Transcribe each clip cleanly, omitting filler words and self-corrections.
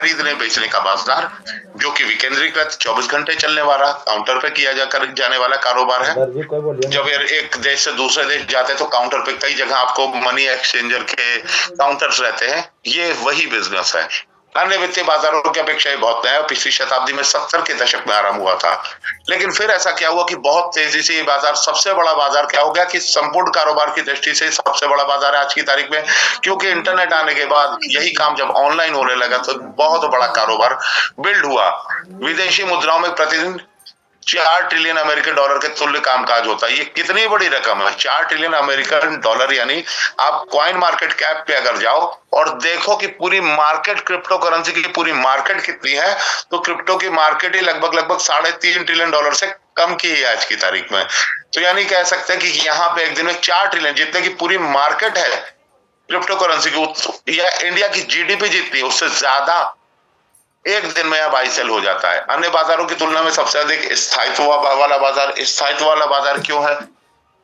खरीदने बेचने का बाजार, जो कि विकेंद्रीकृत 24 घंटे चलने वाला काउंटर पे किया जाने वाला कारोबार है। जब एक देश से दूसरे देश जाते हैं तो काउंटर पे कई जगह आपको मनी एक्सचेंजर के काउंटर्स रहते हैं, ये वही बिजनेस है। अन्य वित्तीय बाजारों की अपेक्षा ये बहुत नया, पिछली शताब्दी में 70 के दशक में आरंभ हुआ था। लेकिन फिर ऐसा क्या हुआ कि बहुत तेजी से ये बाजार, सबसे बड़ा बाजार क्या हो गया कि संपूर्ण कारोबार की दृष्टि से सबसे बड़ा बाजार है आज की तारीख में, क्योंकि इंटरनेट आने के बाद यही काम जब ऑनलाइन होने लगा तो बहुत बड़ा कारोबार बिल्ड हुआ। विदेशी मुद्राओं में प्रतिदिन 4 ट्रिलियन अमेरिकन डॉलर के तुल्य कामकाज होता है। ये कितनी बड़ी रकम है, 4 ट्रिलियन अमेरिकन डॉलर। यानी आप कॉइन मार्केट कैप पे अगर जाओ और देखो कि पूरी मार्केट, क्रिप्टो करेंसी की पूरी मार्केट कितनी है, तो क्रिप्टो की मार्केट ही लगभग 3.5 ट्रिलियन डॉलर से कम की है आज की तारीख में। तो यानी कह सकते हैं कि यहाँ पे एक दिन में 4 ट्रिलियन जितने की पूरी मार्केट है क्रिप्टो करेंसी की, या इंडिया की जीडीपी जितनी है उससे ज्यादा एक दिन में बाई सेल हो जाता है। अन्य बाजारों की तुलना में सबसे अधिक स्थायित्व वाला बाजार, स्थायित्व वाला बाजार क्यों है?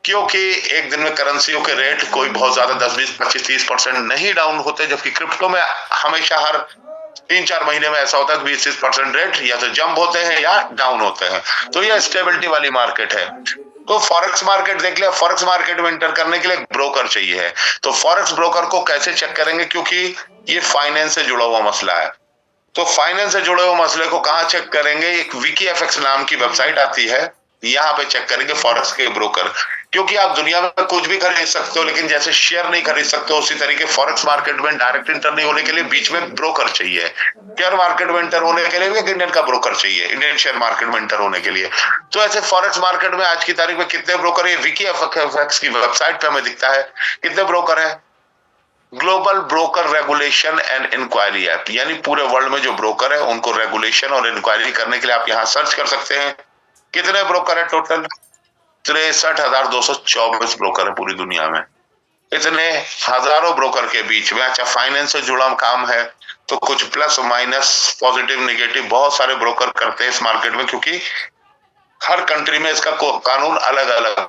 क्योंकि एक दिन में करेंसियों के रेट कोई बहुत ज्यादा 10, 20, 25, 30% नहीं डाउन होते, जबकि क्रिप्टो में हमेशा हर 3-4 महीने में ऐसा होता है 20-30% रेट या तो जंप होते हैं या डाउन होते हैं। तो यह स्टेबिलिटी वाली मार्केट है। तो फॉरेक्स मार्केट देख लिया, फॉरेक्स मार्केट में एंटर करने के लिए ब्रोकर चाहिए है। तो फॉरेक्स ब्रोकर को कैसे चेक करेंगे? क्योंकि ये फाइनेंस से जुड़ा हुआ मसला है। तो फाइनेंस से जुड़े हुए मसले को कहाँ चेक करेंगे? एक विकीएफएक्स नाम की वेबसाइट आती है, यहाँ पे चेक करेंगे फॉरेक्स के ब्रोकर। क्योंकि आप दुनिया में कुछ भी खरीद सकते हो, लेकिन जैसे शेयर नहीं खरीद सकते, उसी तरीके फॉरेक्स मार्केट में डायरेक्ट इंटर नहीं होने के लिए बीच में ब्रोकर चाहिए। शेयर मार्केट में इंटर होने के लिए भी एक इंडियन का ब्रोकर चाहिए, इंडियन शेयर मार्केट में इंटर होने के लिए। तो ऐसे फॉरेक्स मार्केट में आज की तारीख में कितने ब्रोकर है? विकीएफएक्स की वेबसाइट पे हमें दिखता है कितने ब्रोकर है। Global broker regulation and inquiry app, यानी पूरे वर्ल्ड में जो ब्रोकर है उनको रेगुलेशन और इंक्वायरी करने के लिए आप यहाँ सर्च कर सकते हैं। कितने ब्रोकर है टोटल? 63,224 ब्रोकर है पूरी दुनिया में। इतने हजारों ब्रोकर के बीच में, अच्छा फाइनेंस से जुड़ा काम है तो कुछ प्लस माइनस, पॉजिटिव नेगेटिव बहुत सारे ब्रोकर करते हैं इस मार्केट में, क्योंकि हर कंट्री में इसका कानून अलग अलग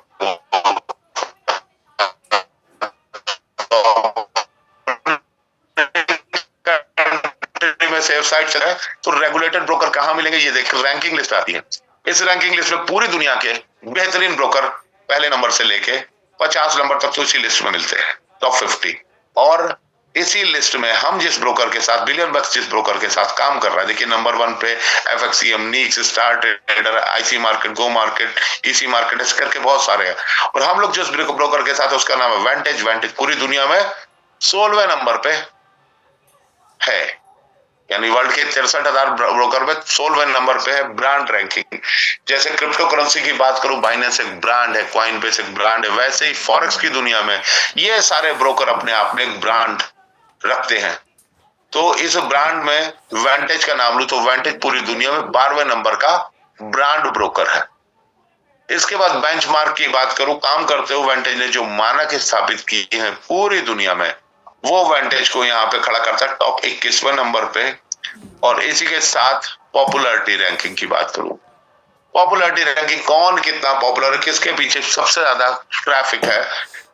में सेफ साइड है। तो रेगुलेटेड ब्रोकर कहां मिलेंगे? ये देख, रैंकिंग लिस्ट आती है। इस रैंकिंग लिस्ट में पूरी दुनिया के बेहतरीन ब्रोकर पहले नंबर से लेके 50 नंबर तक तो इसी लिस्ट में मिलते हैं, टॉप 50। और इसी लिस्ट में हम जिस ब्रोकर के साथ, बिलियन बक्स जिस ब्रोकर के साथ काम कर रहा है, देखिए नंबर 1 पे एफएक्सीएम, नीक्स, स्टार ट्रेडर, आईसी मार्केट, गो मार्केट, ईसी मार्केट, इस करके बहुत सारे हैं। और हम लोग जिस ब्रोकर के साथ, उसका नाम है वेंटेज। वेंटेज पूरी दुनिया में 16वें नंबर पे है, यानी वर्ल्ड के 63,000 ब्रोकर में 16वें नंबर पे है ब्रांड रैंकिंग। जैसे क्रिप्टो करेंसी की बात करूं, बाइनेंस एक ब्रांड है, कॉइनबेस एक ब्रांड है, वैसे ही फॉरेक्स की दुनिया में ये सारे ब्रोकर अपने आप में एक ब्रांड रखते हैं। तो इस ब्रांड में वेंटेज का नाम लूं तो वेंटेज पूरी दुनिया में 12वें नंबर का ब्रांड ब्रोकर है। इसके बाद बेंचमार्क की बात करूं, काम करते हुए वेंटेज ने जो मानक स्थापित किए हैं पूरी दुनिया में, वो वेंटेज को यहाँ पे खड़ा करता है टॉप 21वें नंबर पे। और इसी के साथ पॉपुलैरिटी रैंकिंग की बात करूं, पॉपुलैरिटी रैंकिंग कौन कितना पॉपुलर है, किसके पीछे सबसे ज्यादा ट्रैफिक है,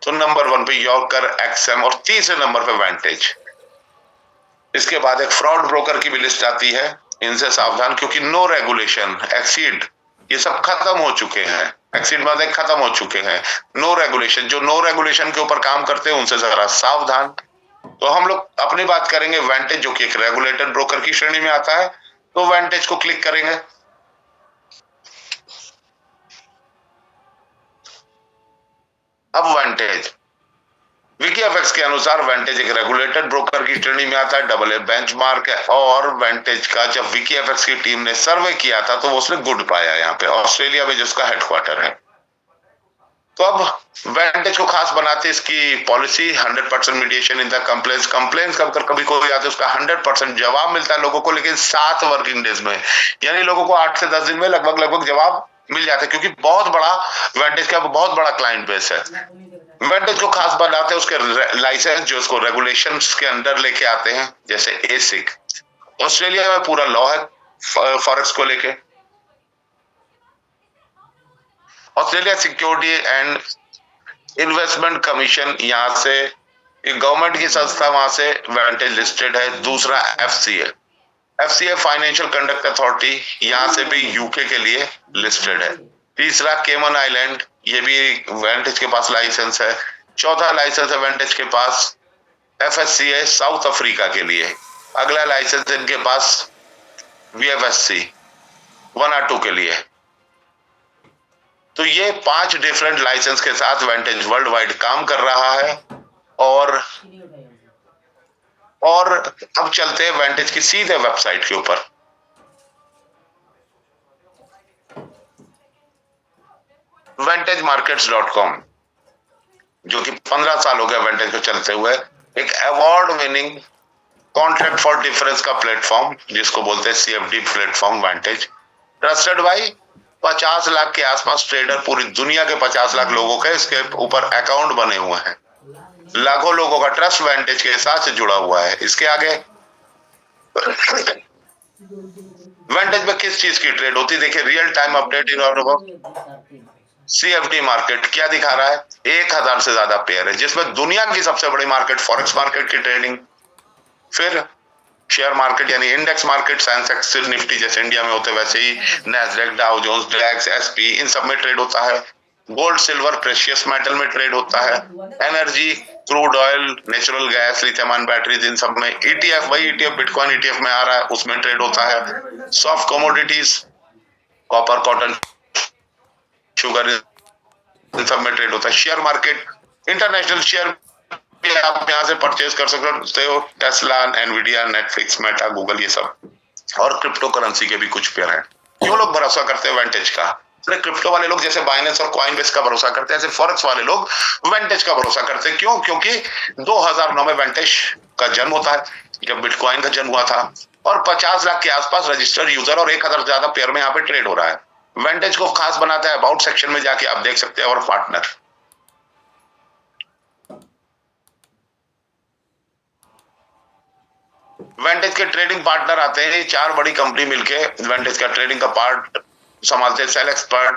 तो नंबर 1 पे यॉर्कर, एक्सएम और तीसरे नंबर पे वेंटेज। इसके बाद एक फ्रॉड ब्रोकर की भी लिस्ट आती है, इनसे सावधान, क्योंकि नो रेगुलेशन, एक्सीड, ये सब खत्म हो चुके हैं। एक्सीड मतलब खत्म हो चुके हैं। नो रेगुलेशन, जो नो रेगुलेशन के ऊपर काम करते हैं उनसे जरा सावधान। तो हम लोग अपनी बात करेंगे वेंटेज, जो कि एक रेगुलेटेड ब्रोकर की श्रेणी में आता है। तो वेंटेज को क्लिक करेंगे। अब वेंटेज, विकीएफएक्स के अनुसार वेंटेज एक रेगुलेटेड ब्रोकर की श्रेणी में आता है, डबल ए बेंचमार्क है। और वेंटेज का जब विकीएफएक्स की टीम ने सर्वे किया था तो उसने गुड पाया, यहाँ पे ऑस्ट्रेलिया में जिसका हेडक्वार्टर है। तो अब वेंटेज को खास बनाते इसकी policy 100% mediation in the complaints. Complaints कभी कोई आते उसका 100% जवाब मिलता है लोगों को, लेकिन 7 वर्किंग डेज में, यानी लोगों को 8 से 10 दिन में लगभग जवाब मिल जाता है, क्योंकि बहुत बड़ा वेंटेज का बहुत बड़ा क्लाइंट बेस है। वेंटेज को खास बनाते हैं उसके लाइसेंस, जो उसको रेगुलेशंस के अंडर लेके आते हैं, जैसे एसिक। ऑस्ट्रेलिया में पूरा लॉ है फॉरेक्स को लेके। Australia security and investment commission, यहाँ से गवर्नमेंट की संस्था, वहां से वेंटेज लिस्टेड है। दूसरा FCA, FCA financial conduct authority, यहां से भी यूके के लिए लिस्टेड है। तीसरा केमन आइलैंड, ये भी वेंटेज के पास लाइसेंस है। चौथा लाइसेंस है वेंटेज के पास FSCA साउथ अफ्रीका के लिए। अगला लाइसेंस इनके पास VFSC 1 और 2 के लिए। तो ये 5 डिफरेंट लाइसेंस के साथ वेंटेज वर्ल्ड वाइड काम कर रहा है। और अब चलते हैं वेंटेज की सीधे वेबसाइट के ऊपर। vantagemarkets.com, जो कि 15 साल हो गया वेंटेज को चलते हुए, एक award winning contract for difference का प्लेटफॉर्म, जिसको बोलते हैं CFD platform Vantage, trusted by 50 lakh के आसपास ट्रेडर, पूरी दुनिया के 50 लाख लोगों के इसके ऊपर अकाउंट बने हुए हैं। लाखों लोगों का ट्रस्ट वेंटेज के साथ जुड़ा हुआ है। इसके आगे वेंटेज में किस चीज की ट्रेड होती है, देखिए real time update in CFD market क्या दिखा रहा है, 1000 से ज्यादा पेयर है, जिसमें दुनिया की सबसे बड़ी मार्केट फॉरेक्स मार्केट की ट्रेडिंग, फिर शेयर मार्केट यानी इंडेक्स मार्केट, सेंसेक्स निफ्टी जैसे इंडिया में होते वैसे ही Nasdaq, Dow Jones, DAX, SP, इन सब में ट्रेड होता है। गोल्ड, सिल्वर, प्रेशियस मेटल में ट्रेड होता है। Energy, crude oil, natural gas, lithium ion batteries, इन सब में ETF, वही ETF बिटकॉइन ETF में आ रहा है, उसमें ट्रेड होता है। Soft commodities, copper, cotton, sugar, इन सब में ट्रेड होता है। शेयर मार्केट, इंटरनेशनल शेयर आप यहाँ से परचेज कर सकते हो, Tesla, Nvidia, Netflix, Meta, Google, ये सब। और क्रिप्टो करेंसी के भी कुछ पेयर हैं। क्यों लोग भरोसा करते हैं वेंटेज का? क्रिप्टो वाले लोग जैसे बाइनेंस और कॉइनबेस का भरोसा करते हैं, ऐसे फॉरेक्स वाले लोग वेंटेज का भरोसा करते हैं। क्यों? क्योंकि 2009 में वेंटेज का जन्म होता है, जब बिटकॉइन का जन्म हुआ था, और 50 लाख के आसपास रजिस्टर्ड यूजर और 1000 ज्यादा पेयर में यहाँ पे ट्रेड हो रहा है। वेंटेज को खास बनाता है, अबाउट सेक्शन में जाके आप देख सकते हैं, और पार्टनर। वेंटेज के ट्रेडिंग पार्टनर आते हैं, 4 बड़ी कंपनी मिलके वेंटेज का ट्रेडिंग का पार्ट संभालते हैं। सेल एक्सपर्ट,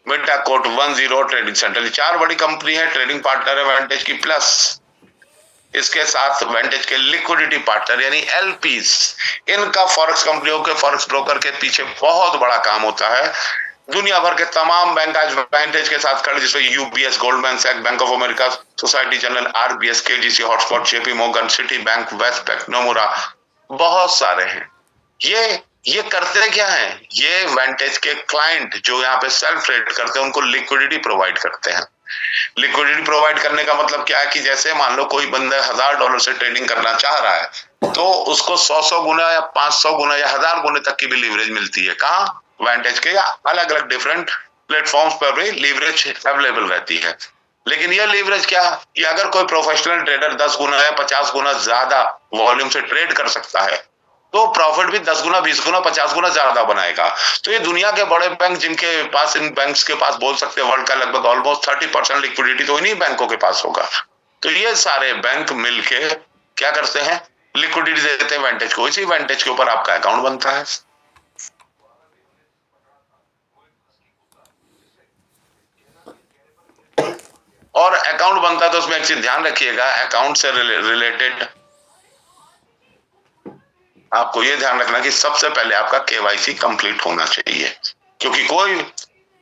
मिडाकोट, 10 ट्रेडिंग सेंटर, 4 बड़ी कंपनी है, ट्रेडिंग पार्टनर है वेंटेज की। प्लस इसके साथ वेंटेज के लिक्विडिटी पार्टनर यानी LPs, इनका फॉरेक्स कंपनियों के, फॉरेक्स ब्रोकर के पीछे बहुत बड़ा काम होता है। दुनिया भर के तमाम बैंक आज वेंटेज के साथ खड़े, जिसमें UBS, गोल्डमैन सैक्स, bank of America, Societe Generale, RBS, KGC, Hotspot, JP Morgan, Citibank, Westpac, Nomura, बहुत सारे हैं। ये करते क्या है, ये वेंटेज के क्लाइंट जो यहाँ पे सेल्फ ट्रेड करते हैं, उनको लिक्विडिटी प्रोवाइड करते हैं। लिक्विडिटी प्रोवाइड करने का मतलब क्या है कि जैसे मान लो कोई बंदा $1000 से ट्रेडिंग करना चाह रहा है, तो उसको 100 गुना या 500 गुना या 1000 गुने तक की भी लीवरेज मिलती है। कहाँ? वेंटेज के, या अलग अलग डिफरेंट प्लेटफॉर्म्स पर भी लीवरेज अवेलेबल रहती है। लेकिन यह लीवरेज क्या, कि अगर कोई प्रोफेशनल ट्रेडर 10 गुना या 50 गुना ज्यादा वॉल्यूम से ट्रेड कर सकता है, तो प्रॉफिट भी 10 गुना, 20 गुना, 50 गुना ज्यादा बनाएगा। तो ये दुनिया के बड़े बैंक जिनके पास, इन बैंक्स के पास बोल सकते हैं वर्ल्ड का लगभग ऑलमोस्ट 30% लिक्विडिटी तो इन्हीं बैंकों के पास होगा। तो ये सारे बैंक मिलके क्या करते हैं, लिक्विडिटी देते हैं वेंटेज को। इसी वेंटेज के ऊपर आपका अकाउंट बनता है। और अकाउंट बनता है तो उसमें एक चीज ध्यान रखिएगा, अकाउंट से रिलेटेड आपको ये ध्यान रखना कि सबसे पहले आपका KYC कंप्लीट होना चाहिए, क्योंकि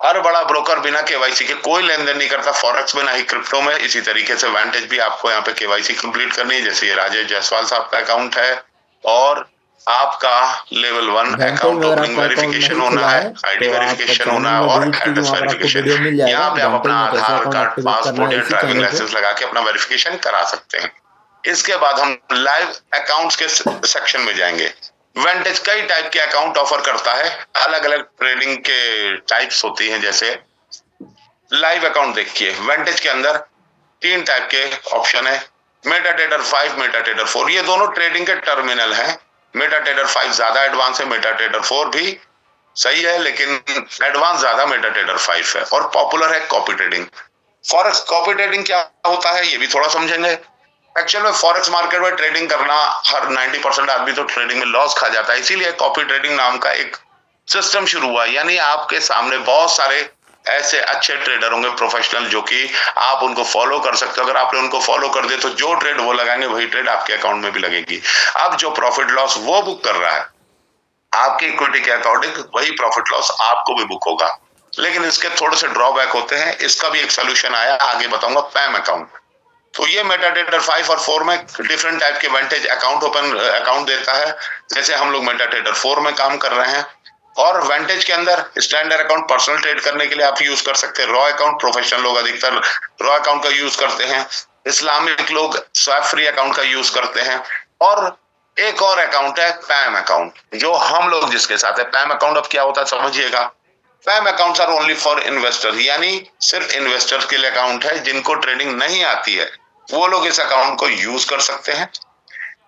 हर बड़ा ब्रोकर बिना KYC के कोई लेन देन नहीं करता, फॉरेक्स में ना ही क्रिप्टो में। इसी तरीके से वेंटेज भी आपको यहाँ पे KYC कंप्लीट करनी है। जैसे ये राजेश जायसवाल साहब का अकाउंट है, और आपका लेवल 1 अकाउंट ओपनिंग वेरिफिकेशन होना है, ID वेरिफिकेशन होना है, और एड्रेस वेरिफिकेशन। यहाँ पे आप अपना आधार कार्ड, पासपोर्ट या ड्राइविंग लाइसेंस लगा के अपना वेरिफिकेशन करा सकते हैं। इसके बाद हम लाइव अकाउंट्स के सेक्शन में जाएंगे। वेंटेज कई टाइप के अकाउंट ऑफर करता है, अलग अलग ट्रेडिंग के टाइप्स होती हैं। जैसे लाइव अकाउंट देखिए, वेंटेज के अंदर 3 टाइप के ऑप्शन है, मेटाट्रेडर 5, मेटाट्रेडर 4। ये दोनों ट्रेडिंग के टर्मिनल हैं। मेटाट्रेडर 5 ज्यादा एडवांस है, मेटाट्रेडर 4 भी सही है, लेकिन एडवांस ज्यादा मेटाट्रेडर 5 है। और पॉपुलर है copy trading. Forex copy trading क्या होता है ये भी थोड़ा समझेंगे। एक्चुअल में फॉरेक्स मार्केट में ट्रेडिंग करना, हर 90% आदमी तो ट्रेडिंग में लॉस खा जाता है। इसीलिए कॉपी ट्रेडिंग नाम का एक सिस्टम शुरू हुआ, यानी आपके सामने बहुत सारे ऐसे अच्छे ट्रेडर होंगे प्रोफेशनल, जो कि आप उनको फॉलो कर सकते हो। अगर आपने उनको फॉलो कर दिया तो जो ट्रेड वो लगाएंगे वही ट्रेड आपके अकाउंट में भी लगेगी। अब जो प्रॉफिट लॉस वो बुक कर रहा है, आपकी इक्विटी के अकॉर्डिंग वही प्रॉफिट लॉस आपको भी बुक होगा। लेकिन इसके थोड़े से ड्रॉबैक होते हैं, इसका भी एक सोल्यूशन आया, आगे बताऊंगा। पैम अकाउंट, तो ये मेटाट्रेडर 5 और 4 में डिफरेंट टाइप के वेंटेज अकाउंट देता है। जैसे हम लोग मेटाट्रेडर 4 में काम कर रहे हैं, और वेंटेज के अंदर स्टैंडर्ड अकाउंट पर्सनल ट्रेड करने के लिए आप यूज कर सकते हैं। रॉ अकाउंट प्रोफेशनल लोग अधिकतर रॉ अकाउंट का यूज करते हैं। इस्लामिक लोग स्वैप फ्री अकाउंट का यूज करते हैं। और एक और अकाउंट है पैम अकाउंट, जो हम लोग जिसके साथ है। पैम अकाउंट अब क्या होता है समझिएगा। PAMM accounts are only for investor, यानी सिर्फ इन्वेस्टर के लिए अकाउंट है। जिनको ट्रेडिंग नहीं आती है वो लोग इस अकाउंट को यूज कर सकते हैं,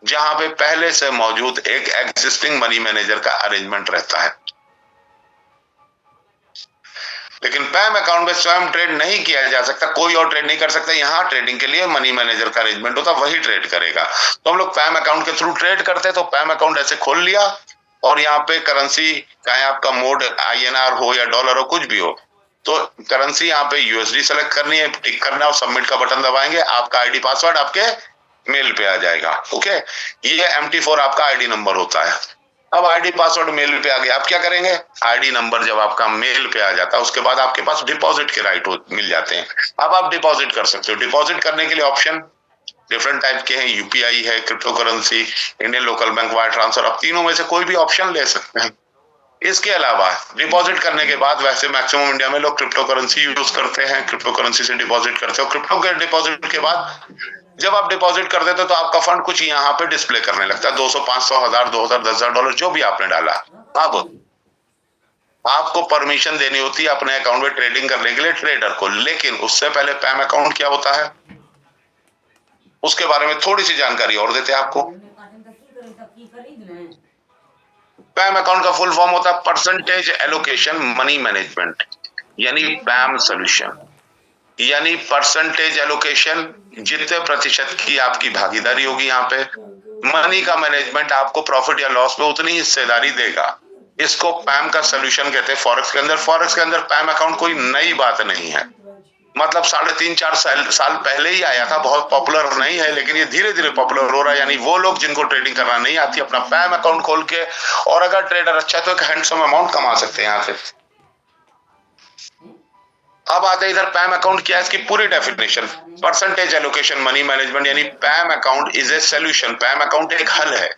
जहां पे पहले से मौजूद एक एग्जिस्टिंग मनी मैनेजर का अरेंजमेंट रहता है। लेकिन पैम अकाउंट में स्वयं ट्रेड नहीं किया जा सकता, कोई और ट्रेड नहीं कर सकता। यहाँ ट्रेडिंग के लिए मनी मैनेजर का अरेंजमेंट होता, वही ट्रेड करेगा। तो हम लोग पैम अकाउंट के थ्रू ट्रेड करते हैं। तो पैम अकाउंट ऐसे खोल लिया, और यहाँ पे करेंसी चाहे आपका मोड INR हो या डॉलर हो, कुछ भी हो, तो करेंसी यहाँ पे USD सेलेक्ट करनी है, टिक करना है, और सबमिट का बटन दबाएंगे। आपका आईडी पासवर्ड आपके मेल पे आ जाएगा। ओके, ये MT4 आपका आईडी नंबर होता है। अब आईडी पासवर्ड मेल पे आ गया, आप क्या करेंगे? आईडी नंबर जब आपका मेल पे आ जाता है, उसके बाद आपके पास डिपॉजिट के राइट मिल जाते हैं। अब आप डिपॉजिट कर सकते हो। डिपॉजिट करने के लिए ऑप्शन डिफरेंट टाइप के हैं। UPI है, crypto currency, Indian local bank wire transfer. आप तीनों में से कोई भी ऑप्शन ले सकते हैं। इसके अलावा डिपॉजिट करने के बाद वैसे मैक्सिमम इंडिया में लोग क्रिप्टो करेंसी यूज करते हैं, क्रिप्टो करेंसी से डिपॉजिट करते हो। क्रिप्टो के डिपॉजिट के बाद जब आप डिपॉजिट कर देते हो तो आपका फंड कुछ यहाँ पे डिस्प्ले करने लगता है, 200, 500, 1000, 2000, 10,000 डॉलर, जो भी आपने डाला। अब आपको परमिशन देनी होती है अपने अकाउंट में ट्रेडिंग करने के लिए ट्रेडर को। लेकिन उससे पहले पैम अकाउंट क्या होता है उसके बारे में थोड़ी सी जानकारी और देते हैं आपको। पैम अकाउंट का फुल फॉर्म होता है परसेंटेज एलोकेशन मनी मैनेजमेंट, यानी पैम सोल्यूशन। यानी परसेंटेज एलोकेशन, जितने प्रतिशत की आपकी भागीदारी होगी यहाँ पे, मनी का मैनेजमेंट आपको प्रॉफिट या लॉस में उतनी हिस्सेदारी देगा। इसको पैम का सोल्यूशन कहते हैं। फॉरेक्स के अंदर पैम अकाउंट कोई नई बात नहीं है। मतलब 3.5-4 साल पहले ही आया था, बहुत पॉपुलर नहीं है, लेकिन ये धीरे धीरे पॉपुलर हो रहा है। यानी वो लोग जिनको ट्रेडिंग करना नहीं आती, अपना पैम अकाउंट खोल के, और अगर ट्रेडर अच्छा है तो एक हैंडसम अमाउंट कमा सकते हैं यहाँ से। अब आते हैं इधर पैम अकाउंट क्या है, इसकी पूरी definition. Percentage allocation money management, यानी PAMM account is a solution. PAMM account एक हल है,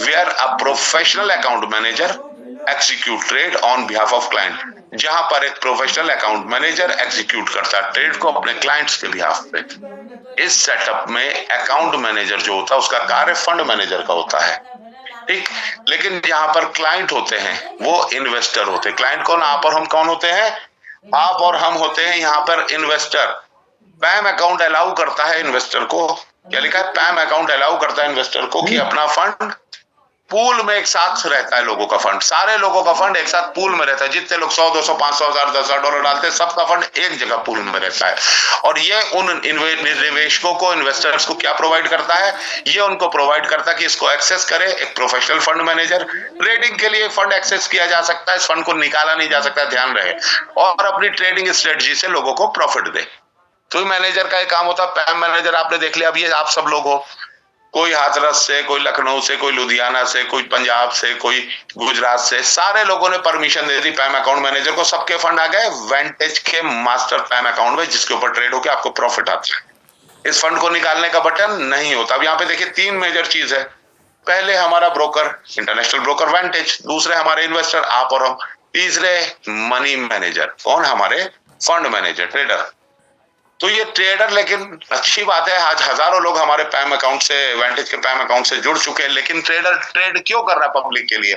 where a professional account manager execute trade on behalf of client. जहां पर एक प्रोफेशनल अकाउंट मैनेजर एग्जीक्यूट करता है ट्रेड को अपने क्लाइंट्स के बिहाफ पे। इस सेटअप में अकाउंट मैनेजर जो होता है उसका कार्य फंड मैनेजर का होता है, ठीक। लेकिन यहाँ पर क्लाइंट होते हैं वो इन्वेस्टर होते हैं। क्लाइंट कौन? आप और हम कौन होते हैं? आप और हम होते हैं यहाँ पर इन्वेस्टर। पैम अकाउंट अलाउ करता है इन्वेस्टर को, क्या लिखा है? पैम अकाउंट अलाउ करता है इन्वेस्टर को कि अपना फंड पूल में एक साथ रहता है। लोगों का फंड, सारे लोगों का फंड एक साथ पूल में रहता है। जितने लोग 100, 200, 500, 1000, 10,000 डॉलर डालते हैं, सबका फंड एक जगह पूल में रहता है। और ये उन निवेशकों को, इन्वेस्टर्स को क्या प्रोवाइड करता है? ये उनको प्रोवाइड करता है कि इसको एक्सेस करे एक प्रोफेशनल फंड मैनेजर। ट्रेडिंग के लिए फंड एक्सेस किया जा सकता है, इस फंड को निकाला नहीं जा सकता, ध्यान रहे। और अपनी ट्रेडिंग स्ट्रेटजी से लोगों को प्रॉफिट दे। तो मैनेजर का एक काम होता है। पैम मैनेजर आपने देख लिया। अब ये आप सब लोग हो, कोई हाथरस से, कोई लखनऊ से, कोई लुधियाना से, कोई पंजाब से, कोई गुजरात से, सारे लोगों ने परमिशन दे दी पैम अकाउंट मैनेजर को। सबके फंड आ गए वेंटेज के मास्टर पैम अकाउंट में, जिसके ऊपर ट्रेड होकर आपको प्रॉफिट आता है। इस फंड को निकालने का बटन नहीं होता। अब यहाँ पे देखिए 3 मेजर चीज है। पहले हमारा ब्रोकर, इंटरनेशनल ब्रोकर वेंटेज, दूसरे हमारे इन्वेस्टर आप और हम, तीसरे मनी मैनेजर, कौन? हमारे फंड मैनेजर, ट्रेडर। तो ये ट्रेडर, लेकिन अच्छी बात है आज हजारों लोग हमारे पैम अकाउंट से, वेंटेज के पैम अकाउंट से जुड़ चुके हैं। लेकिन ट्रेडर ट्रेड क्यों कर रहा है? पब्लिक के लिए।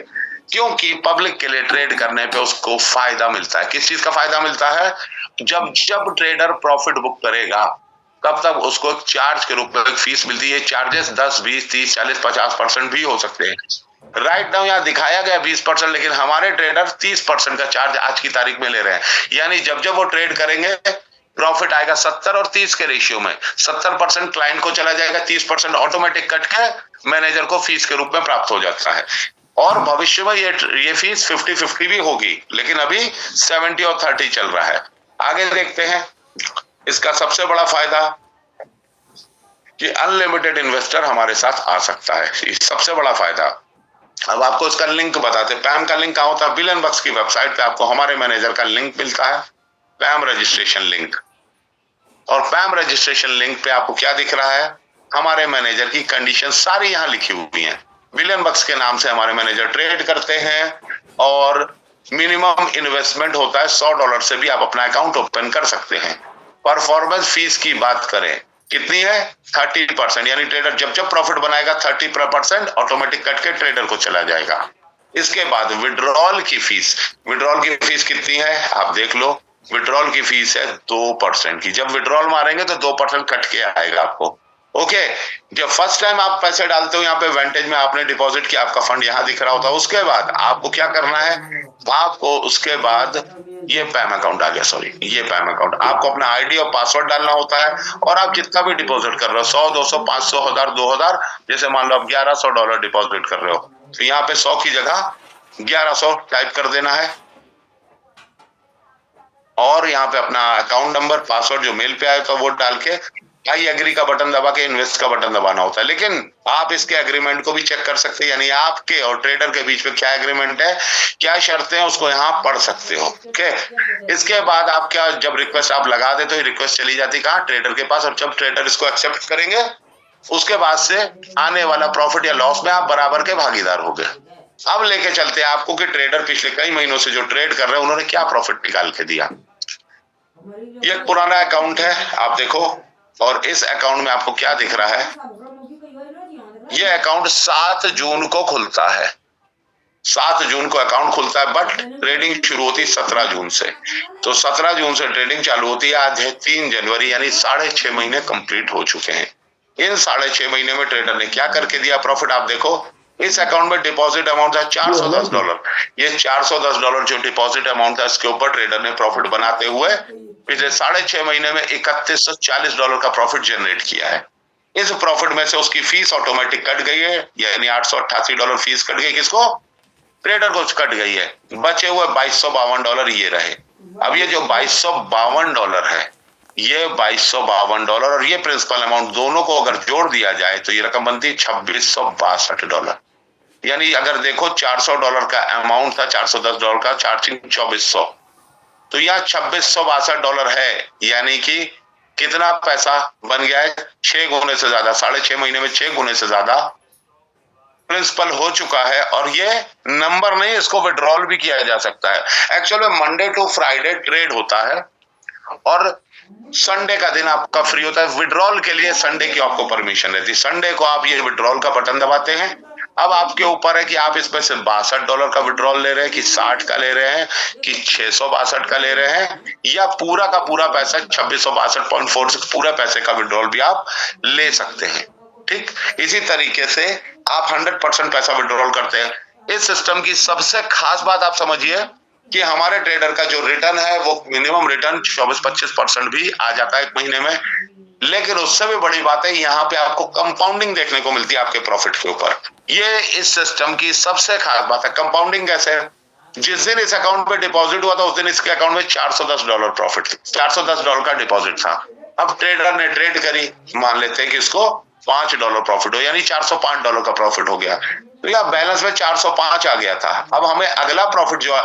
क्योंकि पब्लिक के लिए ट्रेड करने पे उसको फायदा मिलता है। किस चीज का फायदा मिलता है? जब जब ट्रेडर प्रॉफिट बुक करेगा तब तक उसको एक चार्ज के रूप में एक फीस मिलती है। चार्जेस 10, 20, 30, 40, 50% भी हो सकते हैं। राइट नाउ यहाँ दिखाया गया 20%, लेकिन हमारे ट्रेडर 30% का चार्ज आज की तारीख में ले रहे हैं। यानी जब जब वो ट्रेड करेंगे प्रॉफिट आएगा 70 और 30 के रेशियो में। 70% क्लाइंट को चला जाएगा, 30% ऑटोमेटिक कट के मैनेजर को फीस के रूप में प्राप्त हो जाता है। और भविष्य में ये फीस 50-50 भी होगी, लेकिन अभी 70 और 30 चल रहा है। आगे देखते हैं। इसका सबसे बड़ा फायदा कि अनलिमिटेड इन्वेस्टर हमारे साथ आ सकता है, सबसे बड़ा फायदा। अब आपको इसका लिंक बताते हैं। पैम का लिंक कहाँ होता है? बिलियन बक्स की वेबसाइट पे आपको हमारे मैनेजर का लिंक मिलता है, पैम रजिस्ट्रेशन लिंक। और पैम रजिस्ट्रेशन लिंक पे आपको क्या दिख रहा है? हमारे मैनेजर की कंडीशन सारी यहाँ लिखी हुई हैं। बिलियन बक्स के नाम से हमारे मैनेजर ट्रेड करते हैं और मिनिमम इन्वेस्टमेंट होता है $100 से भी आप अपना अकाउंट ओपन कर सकते हैं। परफॉर्मेंस फीस की बात करें, कितनी है? 30%, यानी ट्रेडर जब जब प्रॉफिट बनाएगा 30% ऑटोमेटिक कट के ट्रेडर को चला जाएगा। इसके बाद विड्रॉल की फीस, विड्रॉल की फीस कितनी है आप देख लो। विड्रॉल की फीस है 2% की। जब विड्रॉल मारेंगे तो 2% कट के आएगा आपको। ओके, जब फर्स्ट टाइम आप पैसे डालते हो यहाँ पे वेंटेज में, आपने डिपॉजिट किया, आपका फंड यहाँ दिख रहा होता है। उसके बाद आपको क्या करना है? आपको उसके बाद ये पैम अकाउंट आ गया, सॉरी, ये पैम अकाउंट, आपको अपना आईडी और पासवर्ड डालना होता है। और आप जितना भी डिपॉजिट कर रहे हो, 100, 200, 500, 1000, 2000, जैसे मान लो आप $1100 डिपॉजिट कर रहे हो, तो यहाँ पे 100 की जगह 1100 टाइप कर देना है। और यहाँ पे अपना अकाउंट नंबर, पासवर्ड जो मेल पे आया तो वो डाल के आई एग्री का बटन दबा के इन्वेस्ट का बटन दबाना होता है। लेकिन आप इसके एग्रीमेंट को भी चेक कर सकते हैं, यानी आपके और ट्रेडर के बीच में क्या एग्रीमेंट है, क्या शर्तें हैं, उसको यहाँ पढ़ सकते हो। ओके, इसके बाद आप क्या, जब रिक्वेस्ट आप लगा दे तो रिक्वेस्ट चली जाती कहाँ? ट्रेडर के पास। और जब ट्रेडर इसको एक्सेप्ट करेंगे, उसके बाद से आने वाला प्रॉफिट या लॉस में आप बराबर के भागीदार हो गए। अब लेके चलते हैं आपको कि ट्रेडर पिछले कई महीनों से जो ट्रेड कर रहे हैं उन्होंने क्या प्रॉफिट निकाल के दिया। ये एक पुराना अकाउंट है, आप देखो। और इस अकाउंट में आपको क्या दिख रहा है? ये अकाउंट 7 जून को खुलता है। 7 जून को अकाउंट खुलता है, बट ट्रेडिंग शुरू होती है 17 जून से। तो 17 जून से ट्रेडिंग चालू होती है, आज है 3 जनवरी, यानी 6.5 महीने कंप्लीट हो चुके हैं। इन 6.5 महीने में ट्रेडर ने क्या करके दिया प्रॉफिट, आप देखो। इस अकाउंट में डिपॉजिट अमाउंट था $410। ये $410 जो डिपॉजिट अमाउंट था, इसके ऊपर ट्रेडर ने प्रॉफिट बनाते हुए पिछले 6.5 महीने में $3140 का प्रॉफिट जनरेट किया है। इस प्रॉफिट में से उसकी फीस ऑटोमेटिक कट गई है, यानी $888 फीस कट गई। किसको? ट्रेडर को कट गई है। बचे हुए $2252 ये रहे। अब ये जो $2252 है, ये $2252 और ये प्रिंसिपल अमाउंट दोनों को अगर जोड़ दिया जाए तो ये रकम बनती है $2662। यानी अगर देखो $400 का अमाउंट था, $410 का, चार्जिंग 2400, तो यहाँ $2662 है। यानी कि कितना पैसा बन गया है? 6 गुने से ज्यादा, 6.5 महीने में 6 गुने से ज्यादा प्रिंसिपल हो चुका है। और ये नंबर नहीं, इसको विड्रॉल भी किया जा सकता है। Actually Monday to Friday trade होता है और संडे का दिन आपका फ्री होता है। विड्रॉल के लिए संडे की आपको परमिशन रहती है। संडे को आप ये विड्रॉल का बटन दबाते हैं। अब आपके ऊपर है कि आप इसमें से $62 का विड्रॉल ले रहे हैं, कि 60 का ले रहे हैं, कि 662 का ले रहे हैं, या पूरा का पूरा पैसा 2662.46 पूरा पैसे का विड्रॉल भी आप ले सकते हैं। ठीक इसी तरीके से आप 100% पैसा विड्रॉल करते हैं। इस सिस्टम की सबसे खास बात आप समझिए कि हमारे ट्रेडर का जो रिटर्न है वो मिनिमम रिटर्न 24-25% भी आ जाता है 1 महीने में। लेकिन उससे भी बड़ी बात है, यहाँ पे आपको कंपाउंडिंग देखने को मिलती है आपके प्रॉफिट के ऊपर। ये इस सिस्टम की सबसे खास बात है। कंपाउंडिंग कैसे है? जिस दिन इस अकाउंट पे डिपॉजिट हुआ था उस दिन इसके अकाउंट में $410 प्रॉफिट थी, $410 का डिपॉजिट था। अब ट्रेडर ने ट्रेड करी, मान लेते हैं कि इसको $5 प्रॉफिट हो, यानी $405 का प्रॉफिट हो गया। तो यह बैलेंस में 405 आ गया था। अब हमें अगला प्रॉफिट जो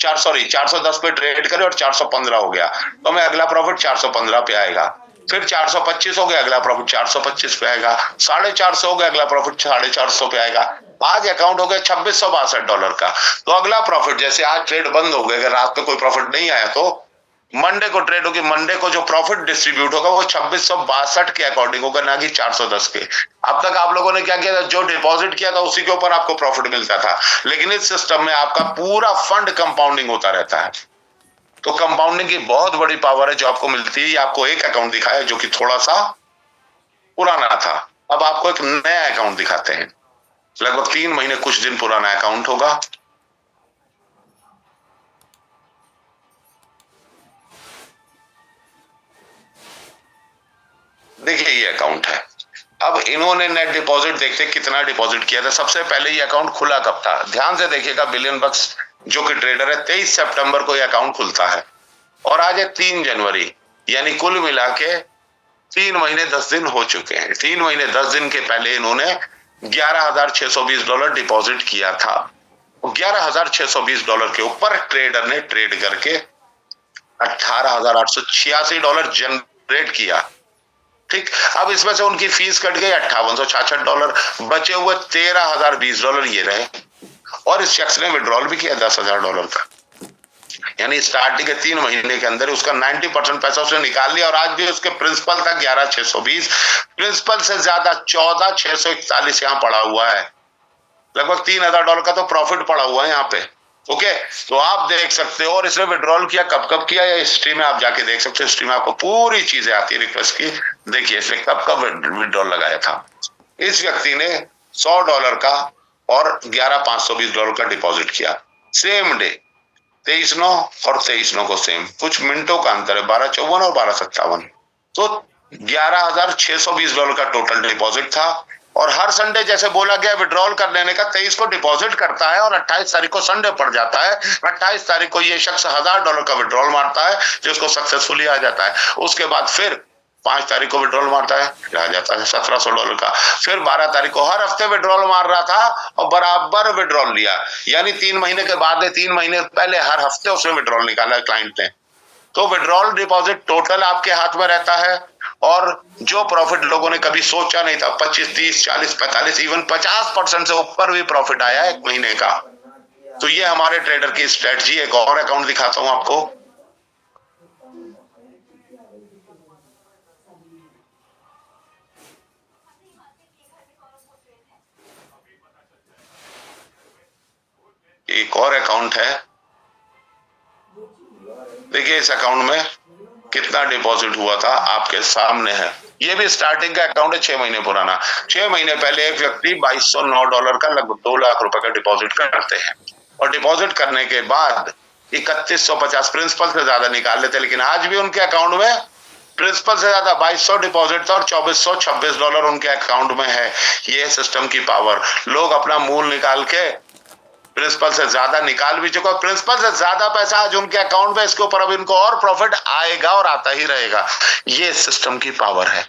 410 पे ट्रेड करे और 415 हो गया, तो हमें अगला प्रॉफिट 415 पे आएगा। फिर 425 हो गया, अगला प्रॉफिट 425 पे आएगा। 450 हो गया, अगला प्रॉफिट 450 पे आएगा। आज अकाउंट हो गया $2662 का। तो अगला प्रॉफिट, जैसे आज ट्रेड बंद हो गया, अगर रात में कोई प्रॉफिट नहीं आया तो मंडे को ट्रेड होगी। मंडे को जो प्रॉफिट डिस्ट्रीब्यूट होगा वो 2662 के अकॉर्डिंग होगा, ना कि 410 के। अब तक आप लोगों ने क्या किया था? जो डिपॉजिट किया था उसी के ऊपर आपको प्रॉफिट मिलता था। लेकिन इस सिस्टम में आपका पूरा फंड कंपाउंडिंग होता रहता है। तो कंपाउंडिंग की बहुत बड़ी पावर है जो आपको मिलती है। आपको एक अकाउंट दिखाया जो कि थोड़ा सा पुराना था। अब आपको एक नया अकाउंट दिखाते हैं, लगभग 3 महीने कुछ दिन पुराना अकाउंट होगा। देखिए ये अकाउंट है। अब इन्होंने नेट डिपॉजिट देखते कितना डिपॉजिट किया था। सबसे पहले ये अकाउंट खुला कब था? ध्यान से देखिएगा। बिलियन बक्स जो कि ट्रेडर है, 23 सितंबर को ये अकाउंट खुलता है और आज है 3 जनवरी, यानी कुल मिला के 3 महीने 10 दिन हो चुके हैं। 3 महीने 10 दिन के पहले इन्होंने $11,620 डिपॉजिट किया था। $11,620 के ऊपर ट्रेडर ने ट्रेड करके $18,886 जनरेट किया। ठीक, अब इसमें से उनकी फीस कट गई $5866, बचे हुए $13,020 ये रहे। और इस शख्स ने विड्रॉल भी किया $10,000 का, यानी स्टार्टिंग के 3 महीने के अंदर उसका 90% पैसा उसने निकाल लिया। और आज भी उसके प्रिंसिपल था 11,620, प्रिंसिपल से ज्यादा 14,641 यहाँ पड़ा हुआ है। लगभग $3,000 का तो प्रॉफिट पड़ा हुआ है यहाँ पे। ओके, तो आप देख सकते हो। और इसने विड्रॉल किया कब कब किया, या हिस्ट्री में आप जाके देख सकते हो। हिस्ट्री में आपको पूरी चीजें आती है रिक्वेस्ट की। देखिए इसने कब कब विड्रॉल लगाया था। इस व्यक्ति ने $100 का और $11,520 का डिपॉजिट किया सेम डे, 23/9 और 23/9 को सेम, कुछ मिनटों का अंतर है, 12:54 और 12:57। तो $11,620 का टोटल डिपॉजिट था। और हर संडे जैसे बोला गया विड्रॉल कर लेने का, 23 को डिपॉजिट करता है और 28 तारीख को संडे पड़ जाता है। 28 तारीख को ये शख्स $1,000 का विड्रॉल मारता है, जिसको सक्सेसफुली आ जाता है। उसके बाद फिर 5 तारीख को विड्रॉल मारता है, फिर आ जाता है $1,700 का। फिर 12 तारीख को हर हफ्ते विड्रॉल मार रहा था और बराबर विड्रॉल लिया, यानी 3 महीने के बाद 3 महीने पहले हर हफ्ते उसने विड्रॉल निकाला क्लाइंट ने। तो विड्रॉल डिपॉजिट टोटल आपके हाथ में रहता है। और जो प्रॉफिट लोगों ने कभी सोचा नहीं था, 25, 30, 40, 45, इवन 50% से ऊपर भी प्रॉफिट आया एक महीने का। तो ये हमारे ट्रेडर की स्ट्रेटजी। एक और अकाउंट दिखाता हूं आपको। एक और अकाउंट है, देखिए इस अकाउंट में कितना डिपॉजिट हुआ था आपके सामने है। ये भी स्टार्टिंग का अकाउंट है, 6 महीने पुराना। 6 महीने पहले एक व्यक्ति $2,209 का लगभग $2 लाख रुपए का डिपॉजिट करते हैं। और डिपॉजिट करने के बाद 3,150 प्रिंसिपल से ज्यादा निकाल लेते, लेकिन आज भी उनके अकाउंट में प्रिंसिपल से ज्यादा 2,200 डिपॉजिट था और $2,426 उनके अकाउंट में है। ये सिस्टम की पावर। लोग अपना मूल निकाल के प्रिंसिपल से ज्यादा निकाल भी चुका, प्रिंसिपल से ज्यादा पैसा आज उनके अकाउंट में, इसके ऊपर अब इनको और प्रॉफिट आएगा और आता ही रहेगा। ये सिस्टम की पावर है।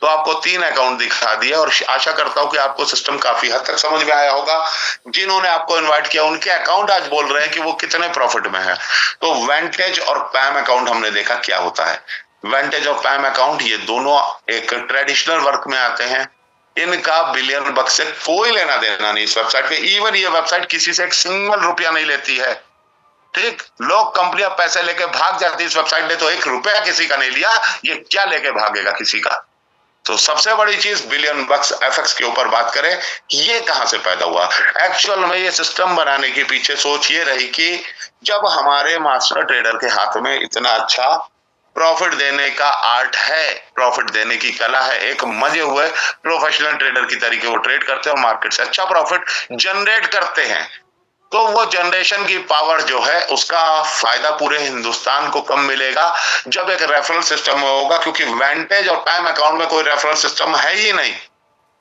तो आपको 3 अकाउंट दिखा दिया और आशा करता हूं कि आपको सिस्टम काफी हद तक समझ में आया होगा। जिन्होंने आपको इनवाइट किया उनके अकाउंट आज बोल रहे हैं कि वो कितने प्रॉफिट में है। तो वेंटेज और पैम अकाउंट हमने देखा क्या होता है। वेंटेज और पैम अकाउंट ये दोनों एक ट्रेडिशनल वर्क में आते हैं। इनका बिलियन बक्स से कोई लेना देना नहीं इस वेबसाइट पे। इवन ये वेबसाइट किसी से एक सिंगल रुपया नहीं लेती है। ठीक, लोग कंपनियां पैसे लेके भाग जाती है, इस वेबसाइट ने तो 1 रुपया किसी का नहीं लिया, ये क्या लेके भागेगा किसी का। तो सबसे बड़ी चीज बिलियन बक्स एफएक्स के ऊपर बात करें, ये कहां से पैदा हुआ। एक्चुअल में ये सिस्टम बनाने के पीछे सोच ये रही कि जब हमारे मास्टर ट्रेडर के हाथ में इतना अच्छा प्रॉफिट देने का आर्ट है, प्रॉफिट देने की कला है, एक मजे हुए प्रोफेशनल ट्रेडर की तरीके वो ट्रेड करते हैं और मार्केट से अच्छा प्रॉफिट जनरेट करते हैं। तो वो जनरेशन की पावर जो है उसका फायदा पूरे हिंदुस्तान को कम मिलेगा जब एक रेफरल सिस्टम होगा, क्योंकि वेंटेज और टाइम अकाउंट में कोई रेफरल सिस्टम है ही नहीं।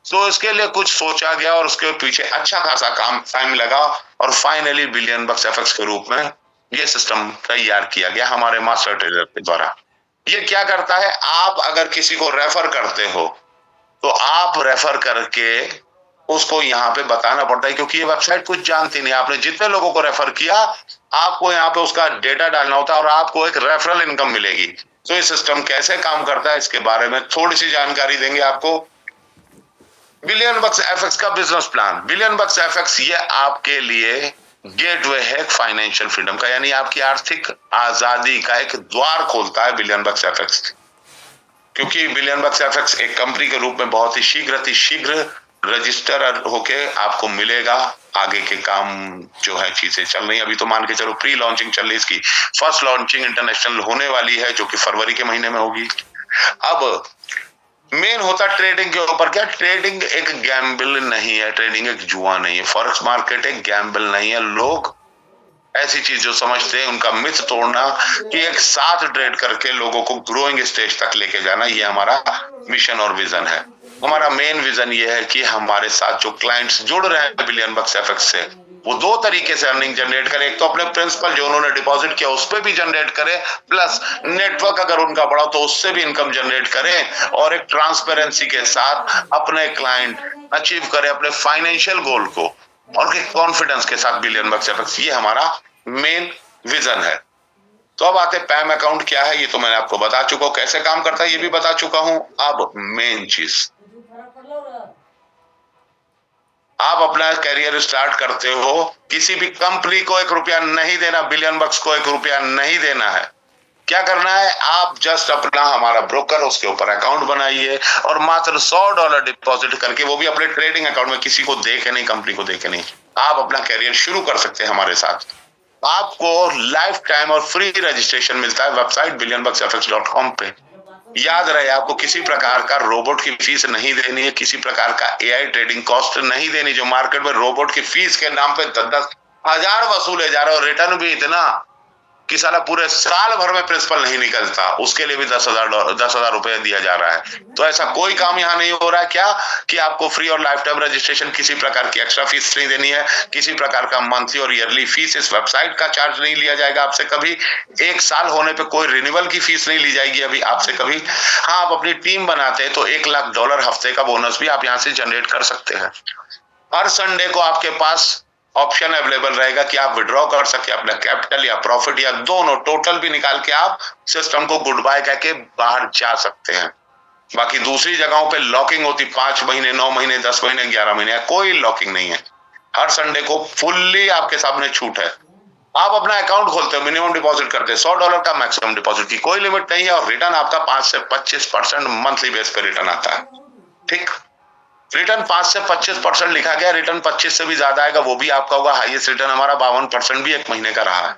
तो इसके लिए कुछ सोचा गया और उसके पीछे अच्छा खासा काम टाइम लगा और फाइनली बिलियन बक्स एफएक्स के रूप में ये सिस्टम तैयार किया गया हमारे मास्टर ट्रेडर के द्वारा। ये क्या करता है, आप अगर किसी को रेफर करते हो तो आप रेफर करके उसको यहाँ पे बताना पड़ता है, क्योंकि ये वेबसाइट कुछ जानती नहीं। आपने जितने लोगों को रेफर किया आपको यहाँ पे उसका डेटा डालना होता है और आपको एक रेफरल इनकम मिलेगी। तो ये सिस्टम कैसे काम करता है इसके बारे में थोड़ी सी जानकारी देंगे आपको। बिलियन बक्स एफएक्स का बिजनेस प्लान। बिलियन बक्स एफएक्स ये आपके लिए गेटवे है फाइनेंशियल फ्रीडम का, यानी आपकी आर्थिक आजादी का एक द्वार खोलता है बिलियन बक्स एफएक्स। क्योंकि बिलियन बक्स एफएक्स एक कंपनी के रूप में बहुत ही शीघ्र रजिस्टर होके आपको मिलेगा। आगे के काम जो है चीजें चल रही, अभी तो मान के चलो प्री लॉन्चिंग चल रही, इसकी फर्स्ट लॉन्चिंग इंटरनेशनल होने वाली है जो कि फरवरी के महीने में होगी। अब मेन होता ट्रेडिंग के ऊपर क्या, ट्रेडिंग एक गैम्बल नहीं है, ट्रेडिंग एक जुआ नहीं है, फॉरेक्स मार्केट एक गैम्बल नहीं है। लोग ऐसी चीज जो समझते हैं उनका मिथ तोड़ना कि एक साथ ट्रेड करके लोगों को ग्रोइंग स्टेज तक लेके जाना, ये हमारा मिशन और विजन है। हमारा मेन विजन ये है कि हमारे साथ जो क्लाइंट्स जुड़ रहे हैं बिलियन बक्स एफएक्स से, वो दो तरीके से अर्निंग जनरेट करे, एक तो अपने प्रिंसिपल जो उन्होंने डिपॉजिट किया उस पर भी जनरेट करे, प्लस नेटवर्क अगर उनका बड़ा तो उससे भी इनकम जनरेट करे, और एक ट्रांसपेरेंसी के साथ अपने क्लाइंट अचीव करे अपने फाइनेंशियल गोल को, और कॉन्फिडेंस के साथ बिलियन बक्स एफएक्स। ये हमारा मेन विजन है। तो अब आते पैम अकाउंट क्या है, ये तो मैंने आपको बता चुका हूं, कैसे काम करता है ये भी बता चुका हूं। अब मेन चीज, आप अपना करियर स्टार्ट करते हो, किसी भी कंपनी को 1 रुपया नहीं देना, बिलियन बक्स को 1 रुपया नहीं देना है। क्या करना है, आप जस्ट अपना हमारा ब्रोकर उसके ऊपर अकाउंट बनाइए और मात्र $100 डिपॉजिट करके, वो भी अपने ट्रेडिंग अकाउंट में, किसी को दे के नहीं, कंपनी को दे के नहीं, आप अपना करियर शुरू कर सकते हैं हमारे साथ। आपको लाइफ टाइम और फ्री रजिस्ट्रेशन मिलता है वेबसाइट billionbucksfx.com पे। याद रहे, आपको किसी प्रकार का रोबोट की फीस नहीं देनी है, किसी प्रकार का एआई ट्रेडिंग कॉस्ट नहीं देनी, जो मार्केट में रोबोट की फीस के नाम पे 10-10 हजार वसूले जा रहे हो, रिटर्न भी इतना कि साला पूरे साल भर में प्रिंसिपल नहीं निकलता, उसके लिए भी $10,000 रुपए दिया जा रहा है। तो ऐसा कोई काम यहाँ नहीं हो रहा है क्या कि आपको फ्री और लाइफ टाइम रजिस्ट्रेशन, किसी प्रकार की एक्स्ट्रा फीस नहीं देनी है, किसी प्रकार का मंथली और ईयरली फीस इस वेबसाइट का चार्ज नहीं लिया जाएगा आपसे कभी, 1 साल होने पे कोई रिन्यूअल की फीस नहीं ली जाएगी अभी आपसे कभी। हाँ, आप अपनी टीम बनाते हैं तो $1 लाख हफ्ते का बोनस भी आप यहाँ से जनरेट कर सकते हैं। हर संडे को आपके पास ऑप्शन अवेलेबल रहेगा कि आप विड्रॉ कर सके अपना कैपिटल या प्रॉफिट या दोनों, टोटल भी निकाल के आप सिस्टम को गुड बाय कह के बाहर जा सकते हैं। बाकी दूसरी जगहों पे लॉकिंग होती 5 महीने, 9 महीने, 10 महीने, 11 महीने, कोई लॉकिंग नहीं है। हर संडे को फुल्ली आपके सामने छूट है। आप अपना अकाउंट खोलते हो, मिनिमम डिपॉजिट करते हैं $100 का, मैक्सिमम डिपॉजिट की कोई लिमिट नहीं है, और रिटर्न आपका 5 से 25% मंथली बेस पे रिटर्न आता है। ठीक, रिटर्न 5 से 25% लिखा गया, रिटर्न 25 से भी ज्यादा आएगा वो भी आपका होगा। हाईएस्ट रिटर्न हमारा 52% भी 1 महीने का रहा है।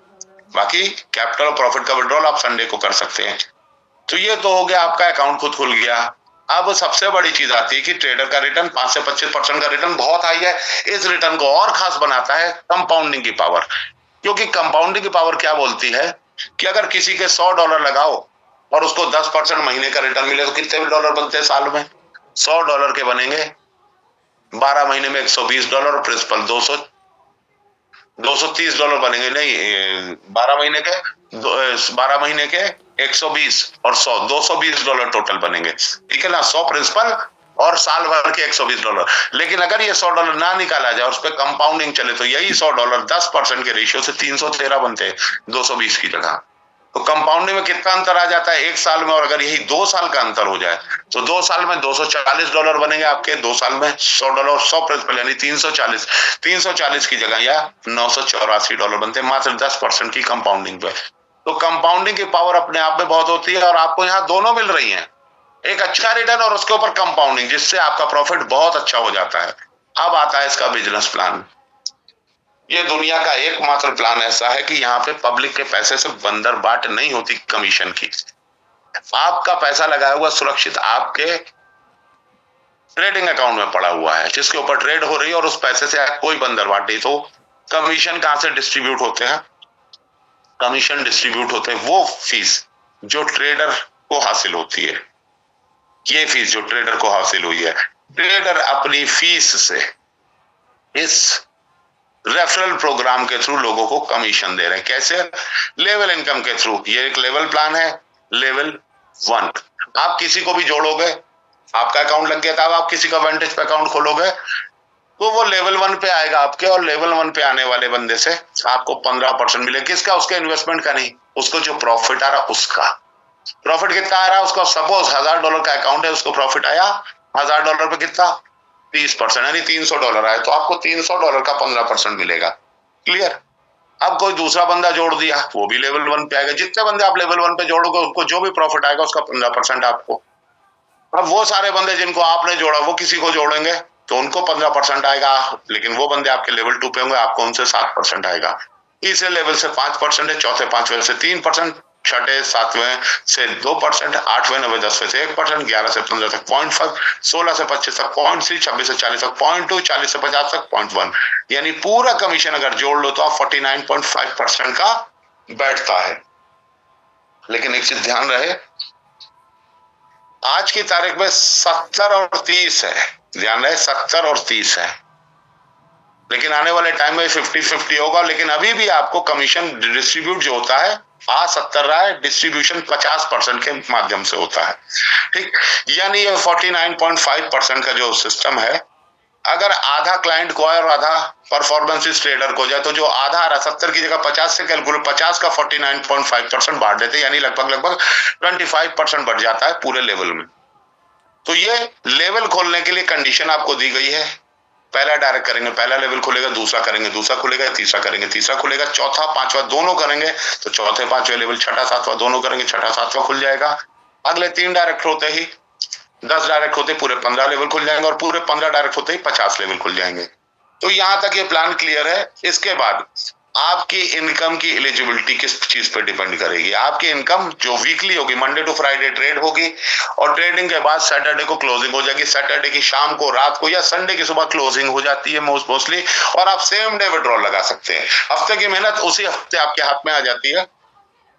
बाकी कैपिटल और प्रॉफिट का विड्रॉल आप संडे को कर सकते हैं। तो ये तो हो गया, आपका अकाउंट खुद खुल गया। अब सबसे बड़ी चीज आती है कि ट्रेडर का रिटर्न 5 से 25% का रिटर्न बहुत हाई है। इस रिटर्न को और खास बनाता है कंपाउंडिंग की पावर, क्योंकि कंपाउंडिंग की पावर क्या बोलती है कि अगर किसी के $100 लगाओ और उसको 10% महीने का रिटर्न मिले तो कितने डॉलर बनते हैं साल में? $100 के बनेंगे 12 महीने में $120, प्रिंसिपल $230 बनेंगे, नहीं 12 महीने के 12 महीने के 120 और 100 $220 टोटल बनेंगे। ठीक है ना, 100 प्रिंसिपल और साल भर के $120। लेकिन अगर ये $100 ना निकाला जाए, उस पर कंपाउंडिंग चले, तो यही $100 10% के रेशियो से 313 बनते हैं 220 की जगह। तो कंपाउंडिंग में कितना अंतर आ जाता है 1 साल में, और अगर यही 2 साल का अंतर हो जाए तो 2 साल में $240 बनेंगे आपके, 2 साल में $100, 100 प्रिंसिपल यानी 340 की जगह या $984 बनते हैं मात्र 10% की कंपाउंडिंग पे। तो कंपाउंडिंग की पावर अपने आप में बहुत होती है, और आपको यहाँ दोनों मिल रही है, एक अच्छा रिटर्न और उसके ऊपर कंपाउंडिंग, जिससे आपका प्रॉफिट बहुत अच्छा हो जाता है। अब आता है इसका बिजनेस प्लान। ये दुनिया का एकमात्र प्लान ऐसा है कि यहाँ पे पब्लिक के पैसे से बंदर बाट नहीं होती कमीशन की। आपका पैसा लगाया हुआ सुरक्षित आपके ट्रेडिंग अकाउंट में पड़ा हुआ है, जिसके ऊपर ट्रेड हो रही है, और उस पैसे से कोई बंदर बाट नहीं। तो कमीशन कहां से डिस्ट्रीब्यूट होते हैं? कमीशन डिस्ट्रीब्यूट होते हैं वो फीस जो ट्रेडर को हासिल होती है। ये फीस जो ट्रेडर को हासिल हुई है, ट्रेडर अपनी फीस से इस रेफरल प्रोग्राम के थ्रू लोगों को कमीशन दे रहे हैं। कैसे? लेवल इनकम के थ्रू। ये एक लेवल प्लान है, लेवल 1। आप किसी को भी जोड़ोगे, आपका अकाउंट लग गया था, अब आप किसी का वेंटेज पे अकाउंट खोलोगे तो वो लेवल 1 पे आएगा आपके, और लेवल 1 पे आने वाले बंदे से आपको 15% मिलेगा। किसका? उसके इन्वेस्टमेंट का नहीं, उसको जो प्रॉफिट आ रहा उसका। प्रॉफिट कितना आ रहा है उसको? सपोज $1000 का अकाउंट है, उसको प्रॉफिट आया $1000 पे कितना? 30%, यानी $300 आए, तो आपको $300 का 15% मिलेगा। क्लियर? अब कोई दूसरा बंदा जोड़ दिया, वो भी लेवल 1 पे आएगा। जितने बंदे आप लेवल 1 पे जोड़ोगे उनको जो भी प्रॉफिट आएगा उसका 15% आपको। अब वो सारे बंदे जिनको आपने जोड़ा वो किसी को जोड़ेंगे तो उनको 15% आएगा, लेकिन वो बंदे आपके लेवल 2 पे होंगे, आपको उनसे 7% आएगा। तीसरे लेवल से 5% है, चौथे 5वें से 3%, छठे 7वें से 2%, 8वें 9वें 10वें से 1%, 11 से 15 तक 0.5, 16 से 25 तक 0.3, 26 से 40 तक 0.2, 40 से 50 तक 0.1। यानी पूरा कमीशन अगर जोड़ लो तो आप 49.5% का बैठता है। लेकिन एक चीज ध्यान रहे, आज की तारीख में 70 और 30 है, ध्यान रहे 70 और 30 है। लेकिन आने वाले टाइम में 50-50 होगा। लेकिन अभी भी आपको कमीशन डिस्ट्रीब्यूट जो होता है आ 70 रहा है, डिस्ट्रीब्यूशन 50% के माध्यम से होता है, ठीक। यानी ये 49.5% का जो सिस्टम है, अगर आधा क्लाइंट को आए और आधा परफॉर्मेंस ट्रेडर को जाए, तो जो आधा आ रहा 70 की जगह 50 से कैलकुलेट 50 का 49.5% बांट देते, यानी लगभग 25% बढ़ जाता है पूरे लेवल में। तो ये लेवल खोलने के लिए कंडीशन आपको दी गई है। पहला डायरेक्ट करेंगे, पहला लेवल खुलेगा, दूसरा करेंगे, दूसरा खुलेगा, तीसरा करेंगे, तीसरा खुलेगा, चौथा पांचवा दोनों करेंगे तो चौथे पांचवे लेवल, छठा सातवां दोनों करेंगे, छठा सातवां खुल जाएगा। अगले 3 डायरेक्ट होते ही 10 डायरेक्ट होते पूरे 15 लेवल खुल जाएंगे, और पूरे 15 डायरेक्ट होते ही 50 लेवल खुल जाएंगे। तो यहां तक ये प्लान क्लियर है। इसके बाद आपकी इनकम की एलिजिबिलिटी किस चीज पे डिपेंड करेगी। आपकी इनकम जो वीकली होगी, मंडे टू फ्राइडे ट्रेड होगी, और ट्रेडिंग के बाद सैटरडे को क्लोजिंग हो जाएगी, सैटरडे की शाम को, रात को, या संडे की सुबह क्लोजिंग हो जाती है मोस्टली। और आप सेम डे विड्रॉल लगा सकते हैं। हफ्ते की मेहनत उसी हफ्ते आपके हाथ में आ जाती है,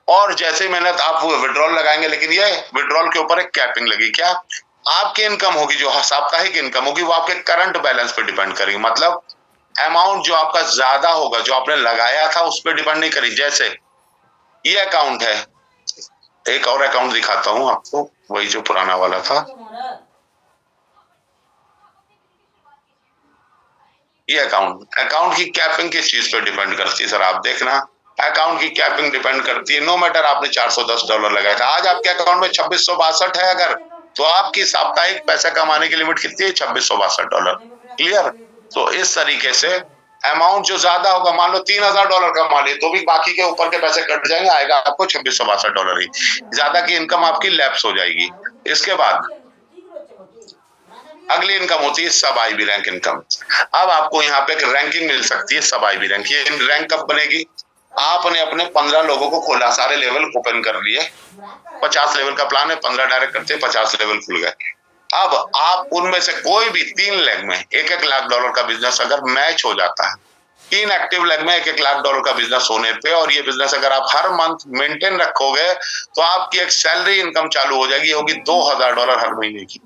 और जैसे मेहनत आप विड्रॉल लगाएंगे, लेकिन ये विड्रॉल के ऊपर एक कैपिंग लगी। क्या? आपकी इनकम होगी, जो साप्ताहिक इनकम होगी, वो आपके करंट बैलेंस पे डिपेंड करेगी। मतलब अमाउंट जो आपका ज्यादा होगा, जो आपने लगाया था, उस पर डिपेंड नहीं करी। जैसे ये अकाउंट है, एक और अकाउंट दिखाता हूं आपको, वही जो पुराना वाला था। ये अकाउंट की कैपिंग किस चीज पे डिपेंड करती है सर, आप देखना। अकाउंट की कैपिंग डिपेंड करती है, नो मैटर आपने $410 लगाया था, आज आपके अकाउंट में 2662 है अगर, तो आपकी साप्ताहिक पैसा कमाने की लिमिट कितनी है? $2662। क्लियर? तो इस तरीके से अमाउंट जो ज्यादा होगा, मान लो $3000 कमा लिए, तो भी बाकी के ऊपर के पैसे कट जाएंगे, आएगा आपको $2662 ही। ज्यादा की इनकम आपकी लैप्स हो जाएगी। इसके बाद अगली इनकम होती है सब आईबी रैंक इनकम। अब आपको यहाँ पे एक रैंकिंग मिल सकती है, सब आईबी रैंक। ये रैंक कब बनेगी? आपने अपने 15 लोगों को खोला, सारे लेवल ओपन कर लिए, 50 लेवल का प्लान है, 15 डायरेक्ट करते 50 लेवल खुल गए। अब आप उनमें से कोई भी 3 लेग में $1-1 लाख का बिजनेस अगर मैच हो जाता है, 3 एक्टिव लेग में $1-1 लाख का बिजनेस होने पे, और ये बिजनेस अगर आप हर मंथ मेंटेन रखोगे, तो आपकी एक सैलरी इनकम चालू हो जाएगी, होगी $2000 हर महीने की।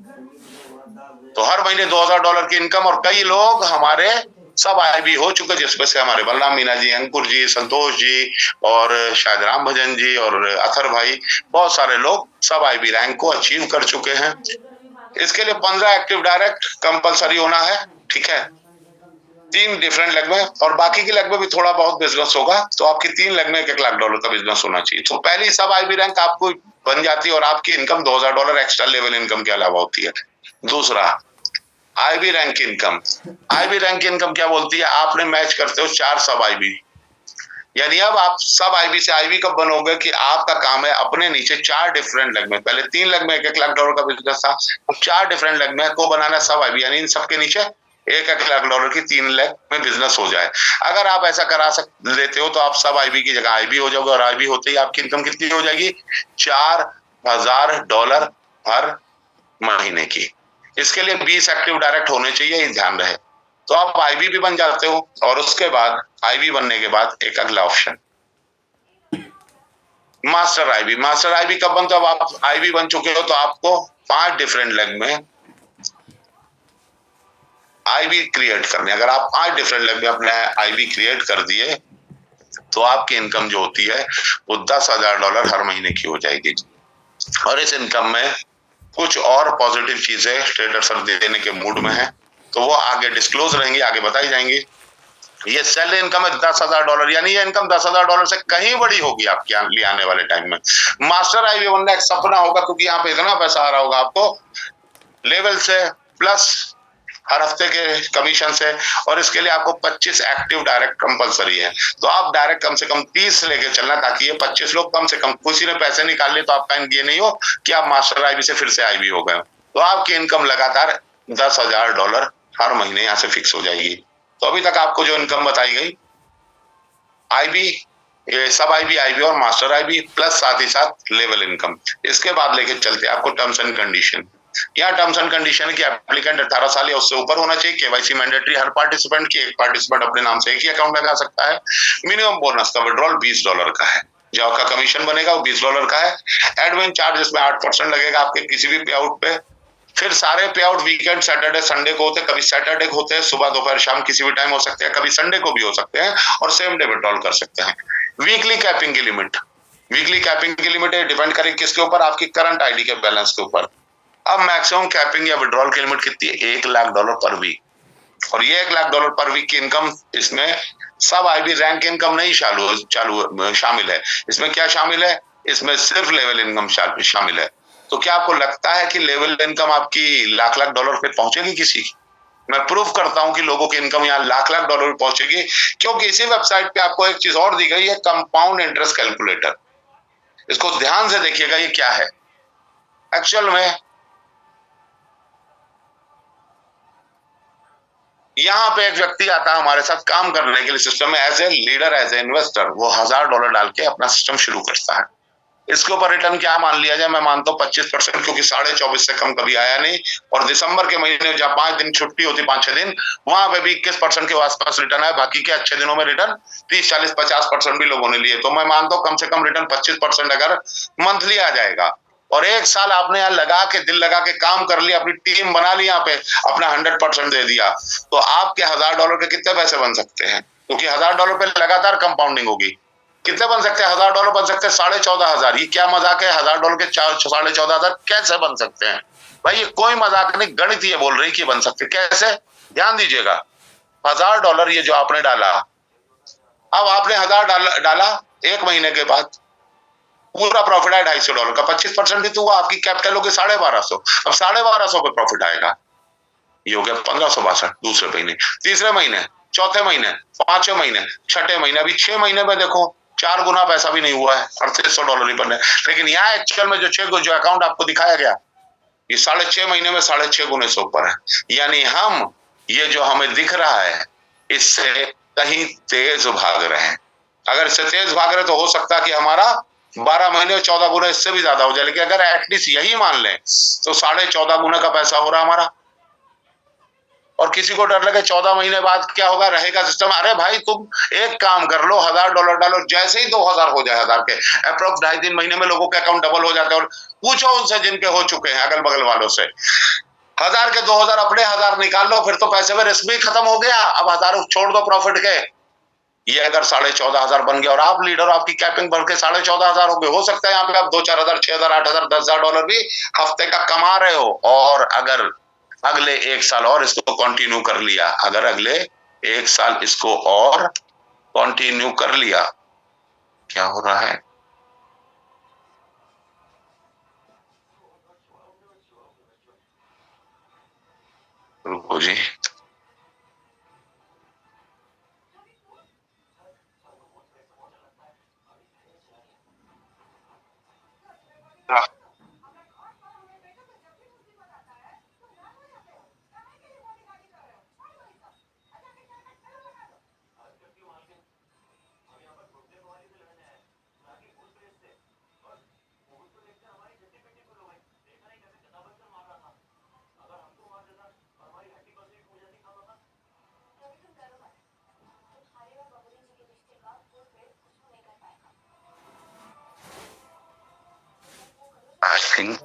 तो हर महीने $2000 की इनकम, और कई लोग हमारे सब आईबी हो चुके, जिसमें से हमारे बलराम मीना जी, अंकुर जी, संतोष जी, और शायद राम भजन जी, और अथर भाई, बहुत सारे लोग सब आईबी रैंक को अचीव कर चुके हैं। इसके लिए 15 एक्टिव डायरेक्ट कंपलसरी होना है, ठीक है, 3 डिफरेंट लेग में, और बाकी की लेग में भी थोड़ा बहुत बिजनेस होगा, तो आपकी 3 लेग में $1-1 लाख का बिजनेस होना चाहिए। तो पहली सब आईबी रैंक आपको बन जाती है, और आपकी इनकम $2000 एक्स्ट्रा लेवल इनकम के अलावा होती है। दूसरा, IB rank income. IB rank income क्या बोलती है? आपने मैच करते हो 4 सब आईबी, यानी अब आप सब आईबी से आईबी कब बनोगे कि आपका काम है अपने नीचे 4 डिफरेंट लेग में, पहले 3 लेग में $1-1 लाख का बिजनेस था, अब 4 डिफरेंट लेग में को बनाना सब आईबी, यानी इन सबके नीचे $1-1 लाख की 3 लेग में बिजनेस हो जाए। अगर आप ऐसा करा लेते हो, तो आप सब आईबी की जगह आईबी हो जाओगे, और आईबी होते ही आपकी इनकम कितनी हो जाएगी? $4000 हर महीने की। इसके लिए 20 एक्टिव डायरेक्ट होने चाहिए, ये ध्यान रहे। तो आप आईबी भी बन जाते हो, और उसके बाद आईबी बनने के बाद एक अगला option master IB. Master IB कब बनता है? आप आईबी बन चुके हो, तो आपको 5 डिफरेंट लेग में आईबी क्रिएट करने। अगर आप 5 डिफरेंट लेग में अपने आईबी क्रिएट कर दिए, तो आपकी इनकम जो होती है वो $10,000 हर महीने की हो जाएगी। और इस इनकम में कुछ और पॉजिटिव चीजें ट्रेडर सर देने के मूड में है, तो वो आगे डिस्क्लोज रहेंगी, आगे बताई जाएंगी। ये सैलरी इनकम है $10,000, यानी ये इनकम $10,000 से कहीं बड़ी होगी आपके लिए आने वाले टाइम में। मास्टर आईबी बनना एक सपना होगा, क्योंकि यहाँ पे इतना पैसा आ रहा होगा आपको लेवल से, प्लस हर हफ्ते के कमीशन से, और इसके लिए आपको 25 एक्टिव डायरेक्ट कंपलसरी है। तो आप डायरेक्ट कम से कम 30 लेके चलना, ताकि ये 25 लोग कम से कम, किसी ने पैसे निकाल लिए तो आपका ये नहीं हो कि आप मास्टर आईबी से फिर से आईबी हो गए। तो आपकी इनकम लगातार $10,000 हर महीने यहाँ से फिक्स हो जाएगी। तो अभी तक आपको जो इनकम बताई गई, आईबी, ये सब आईबी, आईबी और मास्टर आईबी, प्लस साथ ही साथ लेवल इनकम। इसके बाद लेके चलते आपको टर्म्स एंड कंडीशन। यहाँ टर्म्स एंड कंडीशन है कि एप्लीकेंट 18 साल या उससे ऊपर होना चाहिए, केवाईसी मैंडेटरी हर पार्टिसिपेंट की, एक पार्टिसिपेंट अपने नाम से एक ही अकाउंट लगा सकता है। मिनिमम बोनस का विड्रॉल $20 का है, जो आपका कमीशन बनेगा वो $20 का है। एडमिन चार्ज इसमें 8% लगेगा आपके किसी भी पे आउट पे, फिर सारे पे आउट वीकेंड सैटरडे संडे को होते हैं, कभी सैटरडे को होते हैं, सुबह दोपहर शाम किसी भी टाइम हो सकते हैं, कभी संडे को भी हो सकते हैं और सेम डे विड्रॉल कर सकते हैं। वीकली कैपिंग की लिमिट, वीकली कैपिंग की लिमिट डिपेंड करेगी किसके ऊपर, आपकी करंट आईडी के बैलेंस के ऊपर। अब मैक्सिमम कैपिंग या विड्रॉल की लिमिट कितनी है? $1,00,000 पर वीक। और ये $1,00,000 पर वीक की इनकम, इसमें सब आईबी रैंक इनकम नहीं शामिल है। इसमें क्या शामिल है? इसमें सिर्फ लेवल इनकम शामिल है। तो क्या आपको लगता है कि लेवल इनकम आपकी लाख लाख डॉलर पे पहुंचेगी किसी की? मैं प्रूफ करता हूं कि लोगों की इनकम यहाँ लाख लाख डॉलर पे पहुंचेगी, क्योंकि इसी वेबसाइट पे आपको एक चीज और दी गई है, कंपाउंड इंटरेस्ट कैलकुलेटर। इसको ध्यान से देखिएगा, ये क्या है एक्चुअल में। यहाँ पे एक व्यक्ति आता है हमारे साथ काम करने के लिए सिस्टम में, as a leader, as a investor. वो $1,000 डाल के अपना सिस्टम शुरू करता है। इसके ऊपर रिटर्न क्या मान लिया जाए? मैं मानता हूँ 25%, क्योंकि 24.5 से कम कभी आया नहीं। और दिसंबर के महीने में जब 5 दिन छुट्टी होती, 5-6 दिन, वहां पे भी 21% के आसपास रिटर्न आया। बाकी के अच्छे दिनों में रिटर्न 30-40-50% भी लोगों ने लिए। तो मैं मानता हूँ कम से कम रिटर्न 25% अगर मंथली आ जाएगा, और एक साल आपने यहाँ लगा के, दिल लगा के काम कर लिया, अपनी टीम बना ली, यहाँ पे अपना 100% दे दिया, तो आपके $1,000 के कितने पैसे बन सकते हैं? क्योंकि $1,000 पे लगातार कंपाउंडिंग होगी। कितने बन सकते हैं? $1,000 बन सकते हैं 14,500। ये क्या मजाक है? $1,000 के 14,500 कैसे बन सकते हैं भाई? ये कोई मजाक नहीं, गणित ये बोल रही कि बन सकते। कैसे? ध्यान दीजिएगा, $1,000 ये जो आपने डाला, अब आपने 1,000 डाला, एक महीने के बाद पूरा प्रॉफिट आया $250 का, 25% भी तो हुआ, आपकी कैपिटल होगी 1250। अब 1250 पे प्रॉफिट आएगा। ये हो गया 1562 दूसरे महीने, तीसरे महीने, चौथे महीने, पांचवें महीने, छठे महीने, अभी 6 महीने में देखो 4 गुना पैसा भी नहीं हुआ है, $3,800 ही बने। लेकिन यहाँ एक्चुअल में जो अकाउंट आपको दिखाया गया, ये 6.5 महीने में 6.5 गुने से ऊपर है। यानी हम, ये जो हमें दिख रहा है, इससे कहीं तेज भाग रहे हैं। अगर इससे तेज भाग रहे तो हो सकता है कि हमारा 12 महीने 14 गुना इससे भी ज्यादा हो जाए। लेकिन अगर एटलीस्ट यही मान लें तो 14.5 गुना का पैसा हो रहा हमारा। और किसी को डर लगे 14 महीने बाद क्या होगा, रहेगा सिस्टम? अरे भाई तुम एक काम कर लो, $1,000 डालो, जैसे ही 2,000 हो जाए, 1,000 के अप्रोक्स 2.5-3 महीने में लोगों के अकाउंट डबल हो जाते हैं। और पूछो उनसे जिनके हो चुके हैं, अगल बगल वालों से, 1,000 के 2,000 अपने 1,000 निकाल लो, फिर तो पैसे में रिस्क भी खत्म हो गया। अब 1,000 छोड़ दो प्रॉफिट के। ये अगर 14,500 बन गया और आप लीडर, आपकी कैपिंग बढ़ के 14,500 हो गए, हो सकता है यहाँ पे आप 2-4,000, 6,000, 8,000, $10,000 भी हफ्ते का कमा रहे हो। और अगर अगले 1 साल और इसको कंटिन्यू कर लिया, अगर अगले 1 साल इसको और कंटिन्यू कर लिया, क्या हो रहा है? रुको जी, आई थिंक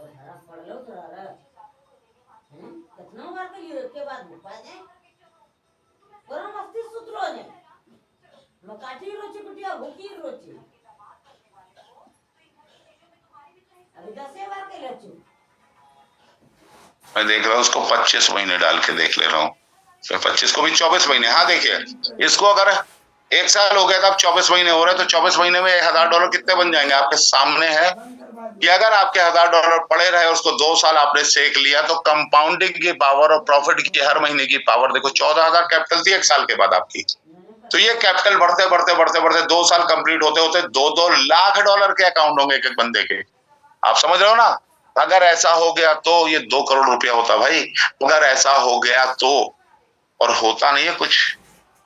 मैं देख रहा हूँ उसको 25 महीने डाल के देख ले रहा हूँ। 25 को भी 24 महीने। हाँ देखिए, इसको अगर 1 साल हो गया था, अब 24 महीने हो रहे हैं, तो 24 महीने में $1,000 कितने बन जाएंगे? आपके सामने है कि अगर आपके $1,000 पड़े रहे, उसको 2 साल आपने सेक लिया, तो कंपाउंडिंग की पावर और प्रॉफिट की हर महीने की पावर देखो। 14,000 कैपिटल थी 1 साल के बाद आपकी, तो ये कैपिटल बढ़ते बढ़ते बढ़ते बढ़ते 2 साल कंप्लीट होते होते $2-2 लाख के अकाउंट होंगे एक एक बंदे के। आप समझ रहे हो ना? अगर ऐसा हो गया तो ये 2 करोड़ रुपया होता भाई। अगर ऐसा हो गया तो, और होता नहीं है कुछ,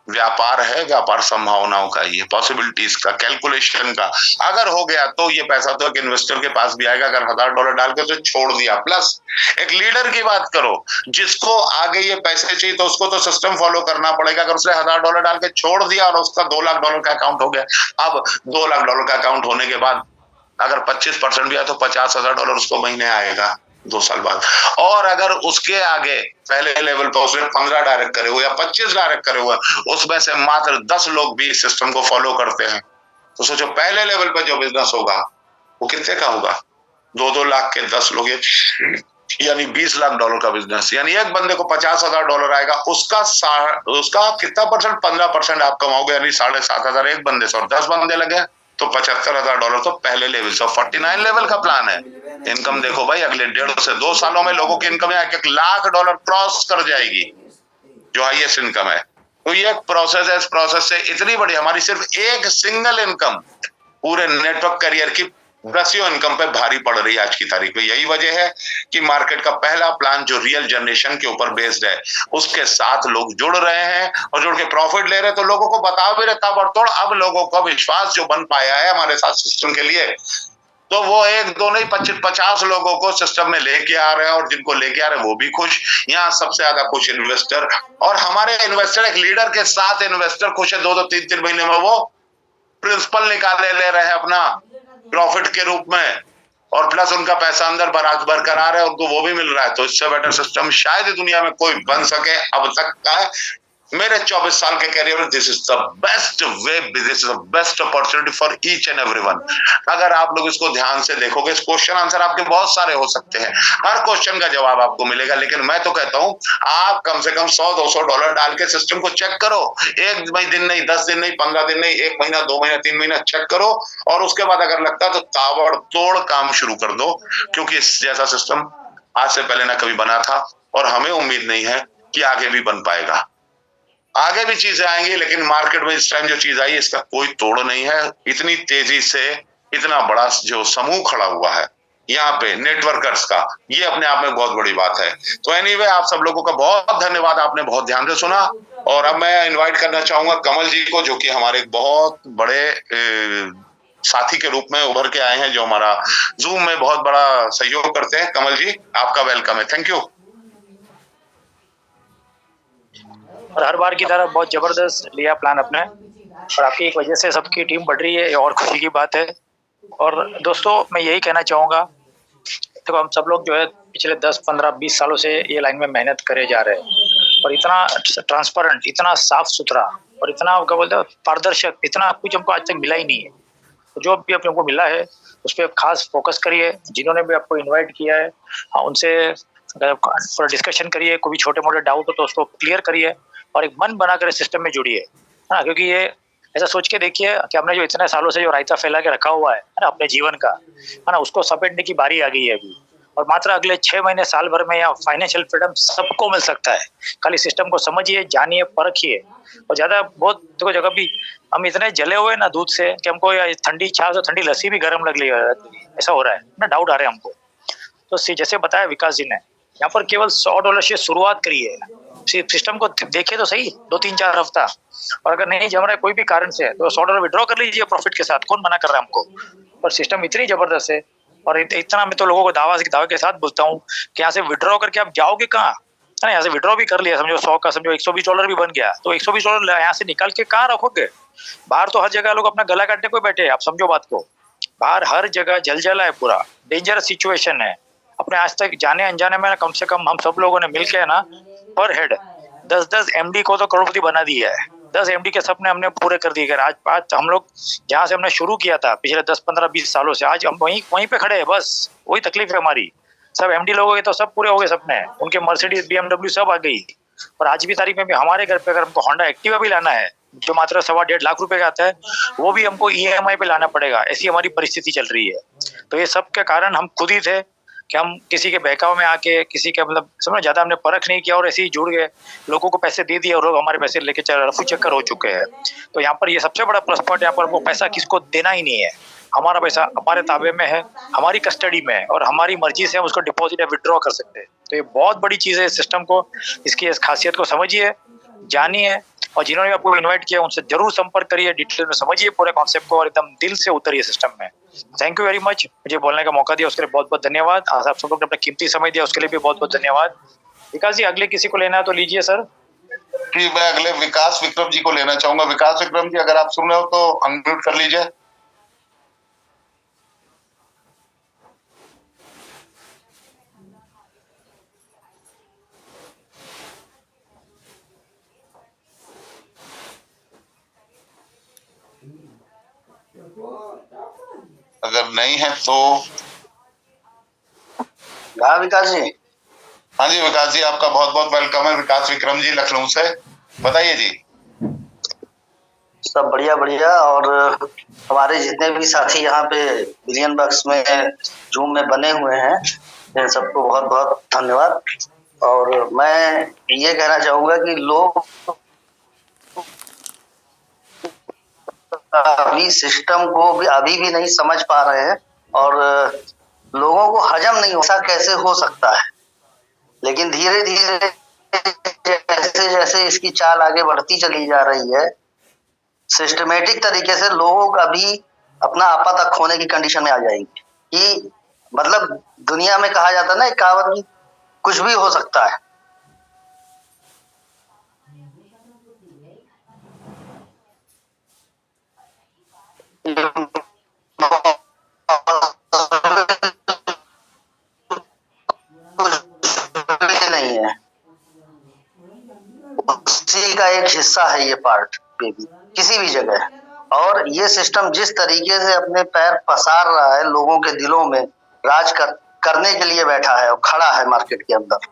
व्यापार है, व्यापार संभावनाओं का, ये पॉसिबिलिटीज का, कैलकुलेशन का। अगर हो गया तो ये पैसा तो एक इन्वेस्टर के पास भी आएगा। अगर $1,000 डाल के तो छोड़ दिया। प्लस एक लीडर की बात करो, जिसको आगे ये पैसे चाहिए, तो उसको तो सिस्टम फॉलो करना पड़ेगा। अगर उसने $1,000 डाल के छोड़ दिया और उसका $2 लाख का अकाउंट हो गया, अब $2 लाख का अकाउंट होने के बाद अगर 25% भी आया तो $50,000 उसको महीने आएगा। 2 साल बाद। और अगर उसके आगे पहले लेवल पर उसने 15 डायरेक्ट करे हुए या 25 डायरेक्ट करे हुए, उसमें से मात्र 10 लोग भी इस सिस्टम को फॉलो करते हैं, तो सोचो पहले लेवल पर जो बिजनेस होगा वो कितने का होगा? 2-2 लाख के 10 लोग, यानी $20 लाख का बिजनेस, यानी एक बंदे को $50,000 आएगा, उसका कितना परसेंट? 15% आप कमाओगे, यानी 7,500 एक बंदे से, और 10 बंदे लगे तो $75,000 तो पहले लेवल से। 49 लेवल का प्लान है। इनकम देखो भाई, अगले 1.5 से 2 सालों में लोगों की इनकम $1 लाख क्रॉस कर जाएगी, जो हाईएस्ट इनकम है। तो ये एक प्रोसेस है, इस प्रोसेस से इतनी बड़ी हमारी सिर्फ एक सिंगल इनकम पूरे नेटवर्क करियर की 10 इनकम पे भारी पड़ रही है आज की तारीख में। यही वजह है कि मार्केट का पहला प्लान जो रियल जनरेशन के ऊपर बेस्ड है, उसके साथ लोग जुड़ रहे हैं और जुड़ के प्रॉफिट ले रहे हैं। तो लोगों को बता भी रहता बड़तोड़, अब लोगों का विश्वास जो बन पाया है हमारे साथ सिस्टम के लिए, तो वो 1-2 नहीं 25-50 लोगों को सिस्टम में लेके आ रहे हैं, और जिनको लेके आ रहे हैं वो भी खुश। यहाँ सबसे ज्यादा खुश इन्वेस्टर, और हमारे इन्वेस्टर एक लीडर के साथ इन्वेस्टर खुश है। 2-2 3-3 महीने में वो प्रिंसिपल निकाले ले रहे हैं अपना प्रॉफिट के रूप में, और प्लस उनका पैसा अंदर बरकरार है, उनको वो भी मिल रहा है। तो इससे बेटर सिस्टम शायद दुनिया में कोई बन सके अब तक का। मेरे 24 साल के करियर में this is the best way, this is the best opportunity for each and everyone. अगर आप लोग इसको ध्यान से देखोगे, इस क्वेश्चन आंसर आपके बहुत सारे हो सकते हैं, हर क्वेश्चन का जवाब आपको मिलेगा, लेकिन मैं तो कहता हूं आप कम से कम $100-200 डाल के सिस्टम को चेक करो। एक दिन नहीं, 10 दिन नहीं, 15 दिन नहीं, 1 महीना, 2 महीना, 3 महीना चेक करो, और उसके बाद अगर लगता है तो ताबड़तोड़ काम शुरू कर दो, क्योंकि इस जैसा सिस्टम आज से पहले ना कभी बना था, और हमें उम्मीद नहीं है कि आगे भी बन पाएगा। आगे भी चीजें आएंगी, लेकिन मार्केट में इस टाइम जो चीज आई इसका कोई तोड़ नहीं है। इतनी तेजी से इतना बड़ा जो समूह खड़ा हुआ है यहाँ पे नेटवर्कर्स का, ये अपने आप में बहुत बड़ी बात है। तो एनीवे, आप सब लोगों का बहुत धन्यवाद, आपने बहुत ध्यान से सुना। और अब मैं इनवाइट करना चाहूंगा कमल जी को, जो कि हमारे एक बहुत बड़े साथी के रूप में उभर के आए हैं, जो हमारा जूम में बहुत बड़ा सहयोग करते हैं। कमल जी, आपका वेलकम है। Thank you. और हर बार की तरह बहुत जबरदस्त लिया प्लान अपने, और आपकी एक वजह से सबकी टीम बढ़ रही है, ये और खुशी की बात है। और दोस्तों, मैं यही कहना चाहूँगा, देखो हम सब लोग जो है पिछले 10, 15, 20 सालों से ये लाइन में मेहनत करे जा रहे हैं, और इतना ट्रांसपेरेंट, इतना साफ सुथरा और इतना क्या बोलते हैं पारदर्शक, इतना कुछ हमको आज तक मिला ही नहीं है। तो जो भी हमको मिला है उस पर खास फोकस करिए। जिन्होंने भी आपको इन्वाइट किया है, हाँ, उनसे थोड़ा डिस्कशन करिए, कोई भी छोटे मोटे डाउट हो तो उसको क्लियर करिए, और एक मन बनाकर सिस्टम में जुड़िए। हाँ, क्योंकि ये ऐसा सोच के देखिए कि हमने जो इतने सालों से जो रायता फैला के रखा हुआ है ना अपने जीवन का, है ना, उसको समेटने की बारी आ गई है अभी। और मात्र अगले 6 महीने, साल भर में यहाँ फाइनेंशियल फ्रीडम सबको मिल सकता है। खाली सिस्टम को समझिए, जानिए, परखिए। और ज्यादा बहुत देखो, जगह भी हम इतने जले हुए ना दूध से कि हमको ठंडी छाछ और ठंडी लस्सी भी गर्म लग रही है, ऐसा हो रहा है ना, डाउट आ रहे हैं हमको। तो जैसे बताया विकास जी ने, यहाँ पर केवल $100 से शुरुआत करिए। सिस्टम को देखिए तो सही 2-3-4 हफ्ता, और अगर नहीं जम रहा है कोई भी कारण से तो $100 विड्रॉ कर लीजिए प्रॉफिट के साथ, कौन मना कर रहा है हमको। पर सिस्टम इतनी जबरदस्त है, और इतना मैं तो लोगों को दावे के साथ बोलता हूँ कि यहाँ से विड्रॉ करके आप जाओगे कहाँ, है ना। यहाँ से विड्रॉ भी कर लिया, समझो 100 का, समझो $120 भी बन गया, तो $120 यहाँ से निकाल के कहाँ रखोगे। बाहर तो हर जगह लोग अपना गला काटने को बैठे, आप समझो बात को। बाहर हर जगह जलजला है, पूरा डेंजरस सिचुएशन है। अपने आज तक जाने अनजाने में कम से कम हम सब लोगों ने मिलके है ना, पर हेड 10-10 MD को तो करोड़पति बना दिया है। 10 MD के सपने हमने पूरे कर दिए। आज हम लोग जहाँ से हमने शुरू किया था पिछले 10, 15, 20 सालों से, आज हम वहीं पे खड़े हैं। बस वही तकलीफ है हमारी। सब MD लोगों के तो सब पूरे हो गए सपने, उनके मर्सिडीज, BMW सब आ गई। और आज भी तारीख में भी हमारे घर पे अगर हमको होंडा एक्टिवा भी लाना है, जो मात्र 1.25 लाख रुपए का आता है, वो भी हमको EMI पे लाना पड़ेगा। ऐसी हमारी परिस्थिति चल रही है। तो ये सब के कारण हम खुद ही थे कि हम किसी के बहकाव में आके, किसी के मतलब समझो ज्यादा हमने परख नहीं किया और ऐसे ही जुड़ गए, लोगों को पैसे दे दिए और लोग हमारे पैसे लेके रफू चक्कर हो चुके हैं। तो यहाँ पर ये सबसे बड़ा प्लस पॉइंट, यहाँ पर वो पैसा किसको देना ही नहीं है। हमारा पैसा हमारे ताबे में है, हमारी कस्टडी में है, और हमारी मर्जी से हम उसको डिपॉजिट या विड्रॉ कर सकते हैं। तो ये बहुत बड़ी चीज है। सिस्टम को, इसकी इस खासियत को समझिए, जानिए, और जिन्होंने आपको इन्वाइट किया उनसे जरूर संपर्क करिए, डिटेल में समझिए पूरे कॉन्सेप्ट को, और एकदम दिल से उतरिए सिस्टम में। थैंक यू वेरी मच, मुझे बोलने का मौका दिया उसके लिए बहुत बहुत धन्यवाद। आप सब लोग ने अपना कीमती समय दिया उसके लिए भी बहुत बहुत धन्यवाद। विकास जी, अगले किसी को लेना है तो लीजिए सर। जी, मैं अगले विकास विक्रम जी को लेना चाहूंगा। विकास विक्रम जी, अगर आप सुन रहे हो तो अनम्यूट कर लीजिए। अगर नहीं है तो हाँ विकास जी। हाँ जी विकास जी, आपका बहुत बहुत वेलकम है। विकास विक्रम जी लखनऊ से, बताइए जी। सब बढ़िया बढ़िया। और हमारे जितने भी साथी यहाँ पे बिलियन बक्स में जूम में बने हुए हैं, इन सबको बहुत बहुत धन्यवाद। और मैं ये कहना चाहूंगा कि लोग अभी सिस्टम को भी अभी भी नहीं समझ पा रहे हैं और लोगों को हजम नहीं ऐसा कैसे हो सकता है। लेकिन धीरे धीरे जैसे जैसे इसकी चाल आगे बढ़ती चली जा रही है, सिस्टमेटिक तरीके से लोग अभी अपना आपा तक खोने की कंडीशन में आ जाएंगे कि मतलब दुनिया में कहा जाता है ना एक कहावत की, कुछ भी हो सकता है। कुछ नहीं है, उसी का एक हिस्सा है ये पार्ट पे भी किसी भी जगह। और ये सिस्टम जिस तरीके से अपने पैर पसार रहा है, लोगों के दिलों में करने के लिए बैठा है और खड़ा है मार्केट के अंदर।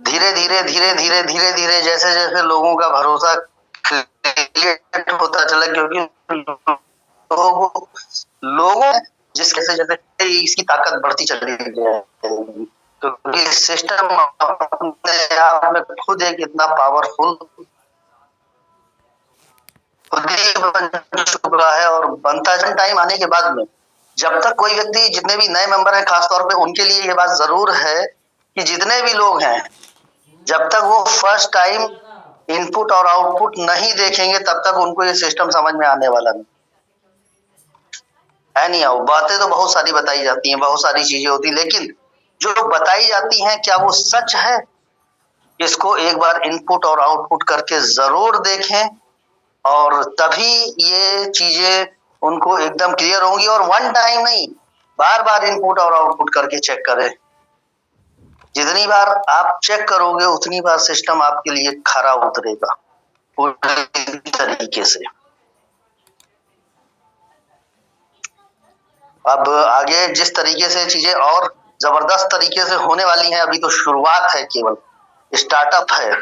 धीरे धीरे धीरे धीरे धीरे धीरे जैसे जैसे लोगों का भरोसा क्रिएट होता चला, क्योंकि लोगों जिसके से जैसे इसकी ताकत बढ़ती चली जाएगी, क्योंकि सिस्टम अपने आप में खुद एक इतना पावरफुल खुद ही बन चुका है और बनता टाइम आने के बाद में जब तक कोई व्यक्ति, जितने भी नए मेंबर हैं खासतौर पे उनके लिए ये बात जरूर है कि जितने भी लोग हैं, जब तक वो फर्स्ट टाइम इनपुट और आउटपुट नहीं देखेंगे तब तक उनको ये सिस्टम समझ में आने वाला नहीं है। नहीं आओ, बातें तो बहुत सारी बताई जाती हैं, बहुत सारी चीजें होती, लेकिन जो बताई जाती हैं क्या वो सच है? इसको एक बार इनपुट और आउटपुट करके जरूर देखें और तभी ये चीजें उनको एकदम क्लियर होंगी। और वन टाइम नहीं, बार बार इनपुट और आउटपुट करके चेक करें। जितनी बार आप चेक करोगे उतनी बार सिस्टम आपके लिए खरा उतरेगा पूरी तरीके से। अब आगे जिस तरीके से चीजें और जबरदस्त तरीके से होने वाली हैं, अभी तो शुरुआत है, केवल स्टार्टअप है।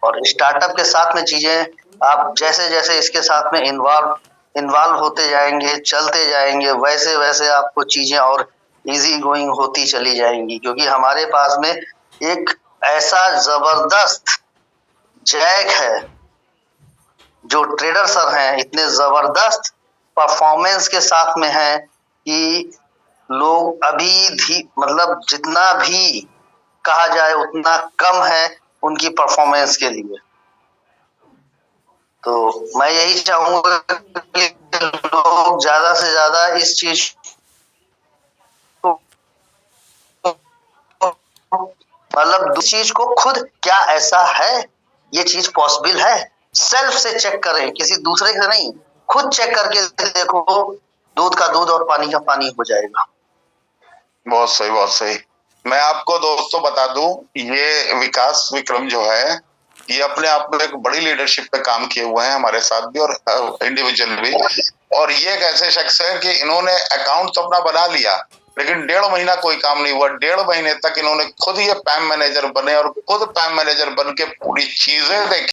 और स्टार्टअप के साथ में चीजें आप जैसे जैसे इसके साथ में इन्वॉल्व होते जाएंगे, चलते जाएंगे, वैसे वैसे आपको चीजें और इजी गोइंग होती चली जाएंगी, क्योंकि हमारे पास में एक ऐसा जबरदस्त जैक है, जो ट्रेडर सर हैं इतने जबरदस्त परफॉर्मेंस के साथ में है कि लोग अभी मतलब जितना भी कहा जाए उतना कम है उनकी परफॉर्मेंस के लिए। तो मैं यही चाहूंगा कि लोग ज्यादा से ज्यादा इस चीज को मतलब चीज को खुद क्या ऐसा है, ये चीज पॉसिबल है, सेल्फ से चेक करें, किसी दूसरे से नहीं, खुद चेक करके देखो, दूध का दूध और पानी का पानी हो जाएगा। बहुत सही, बहुत सही। मैं आपको दोस्तों बता दूं, ये विकास विक्रम जो है ये अपने आप में एक बड़ी लीडरशिप पे काम किए हुए हैं, हमारे साथ भी और इंडिविजुअल भी। और ये एक ऐसे शख्स है कि इन्होंने अकाउंट तो अपना बना लिया, लेकिन 1.5 महीना कोई काम नहीं हुआ। 1.5 महीने तक इन्होंने खुद ये पैम मैनेजर बने और खुद पैम मैनेजर बन के पूरी चीजें देखी।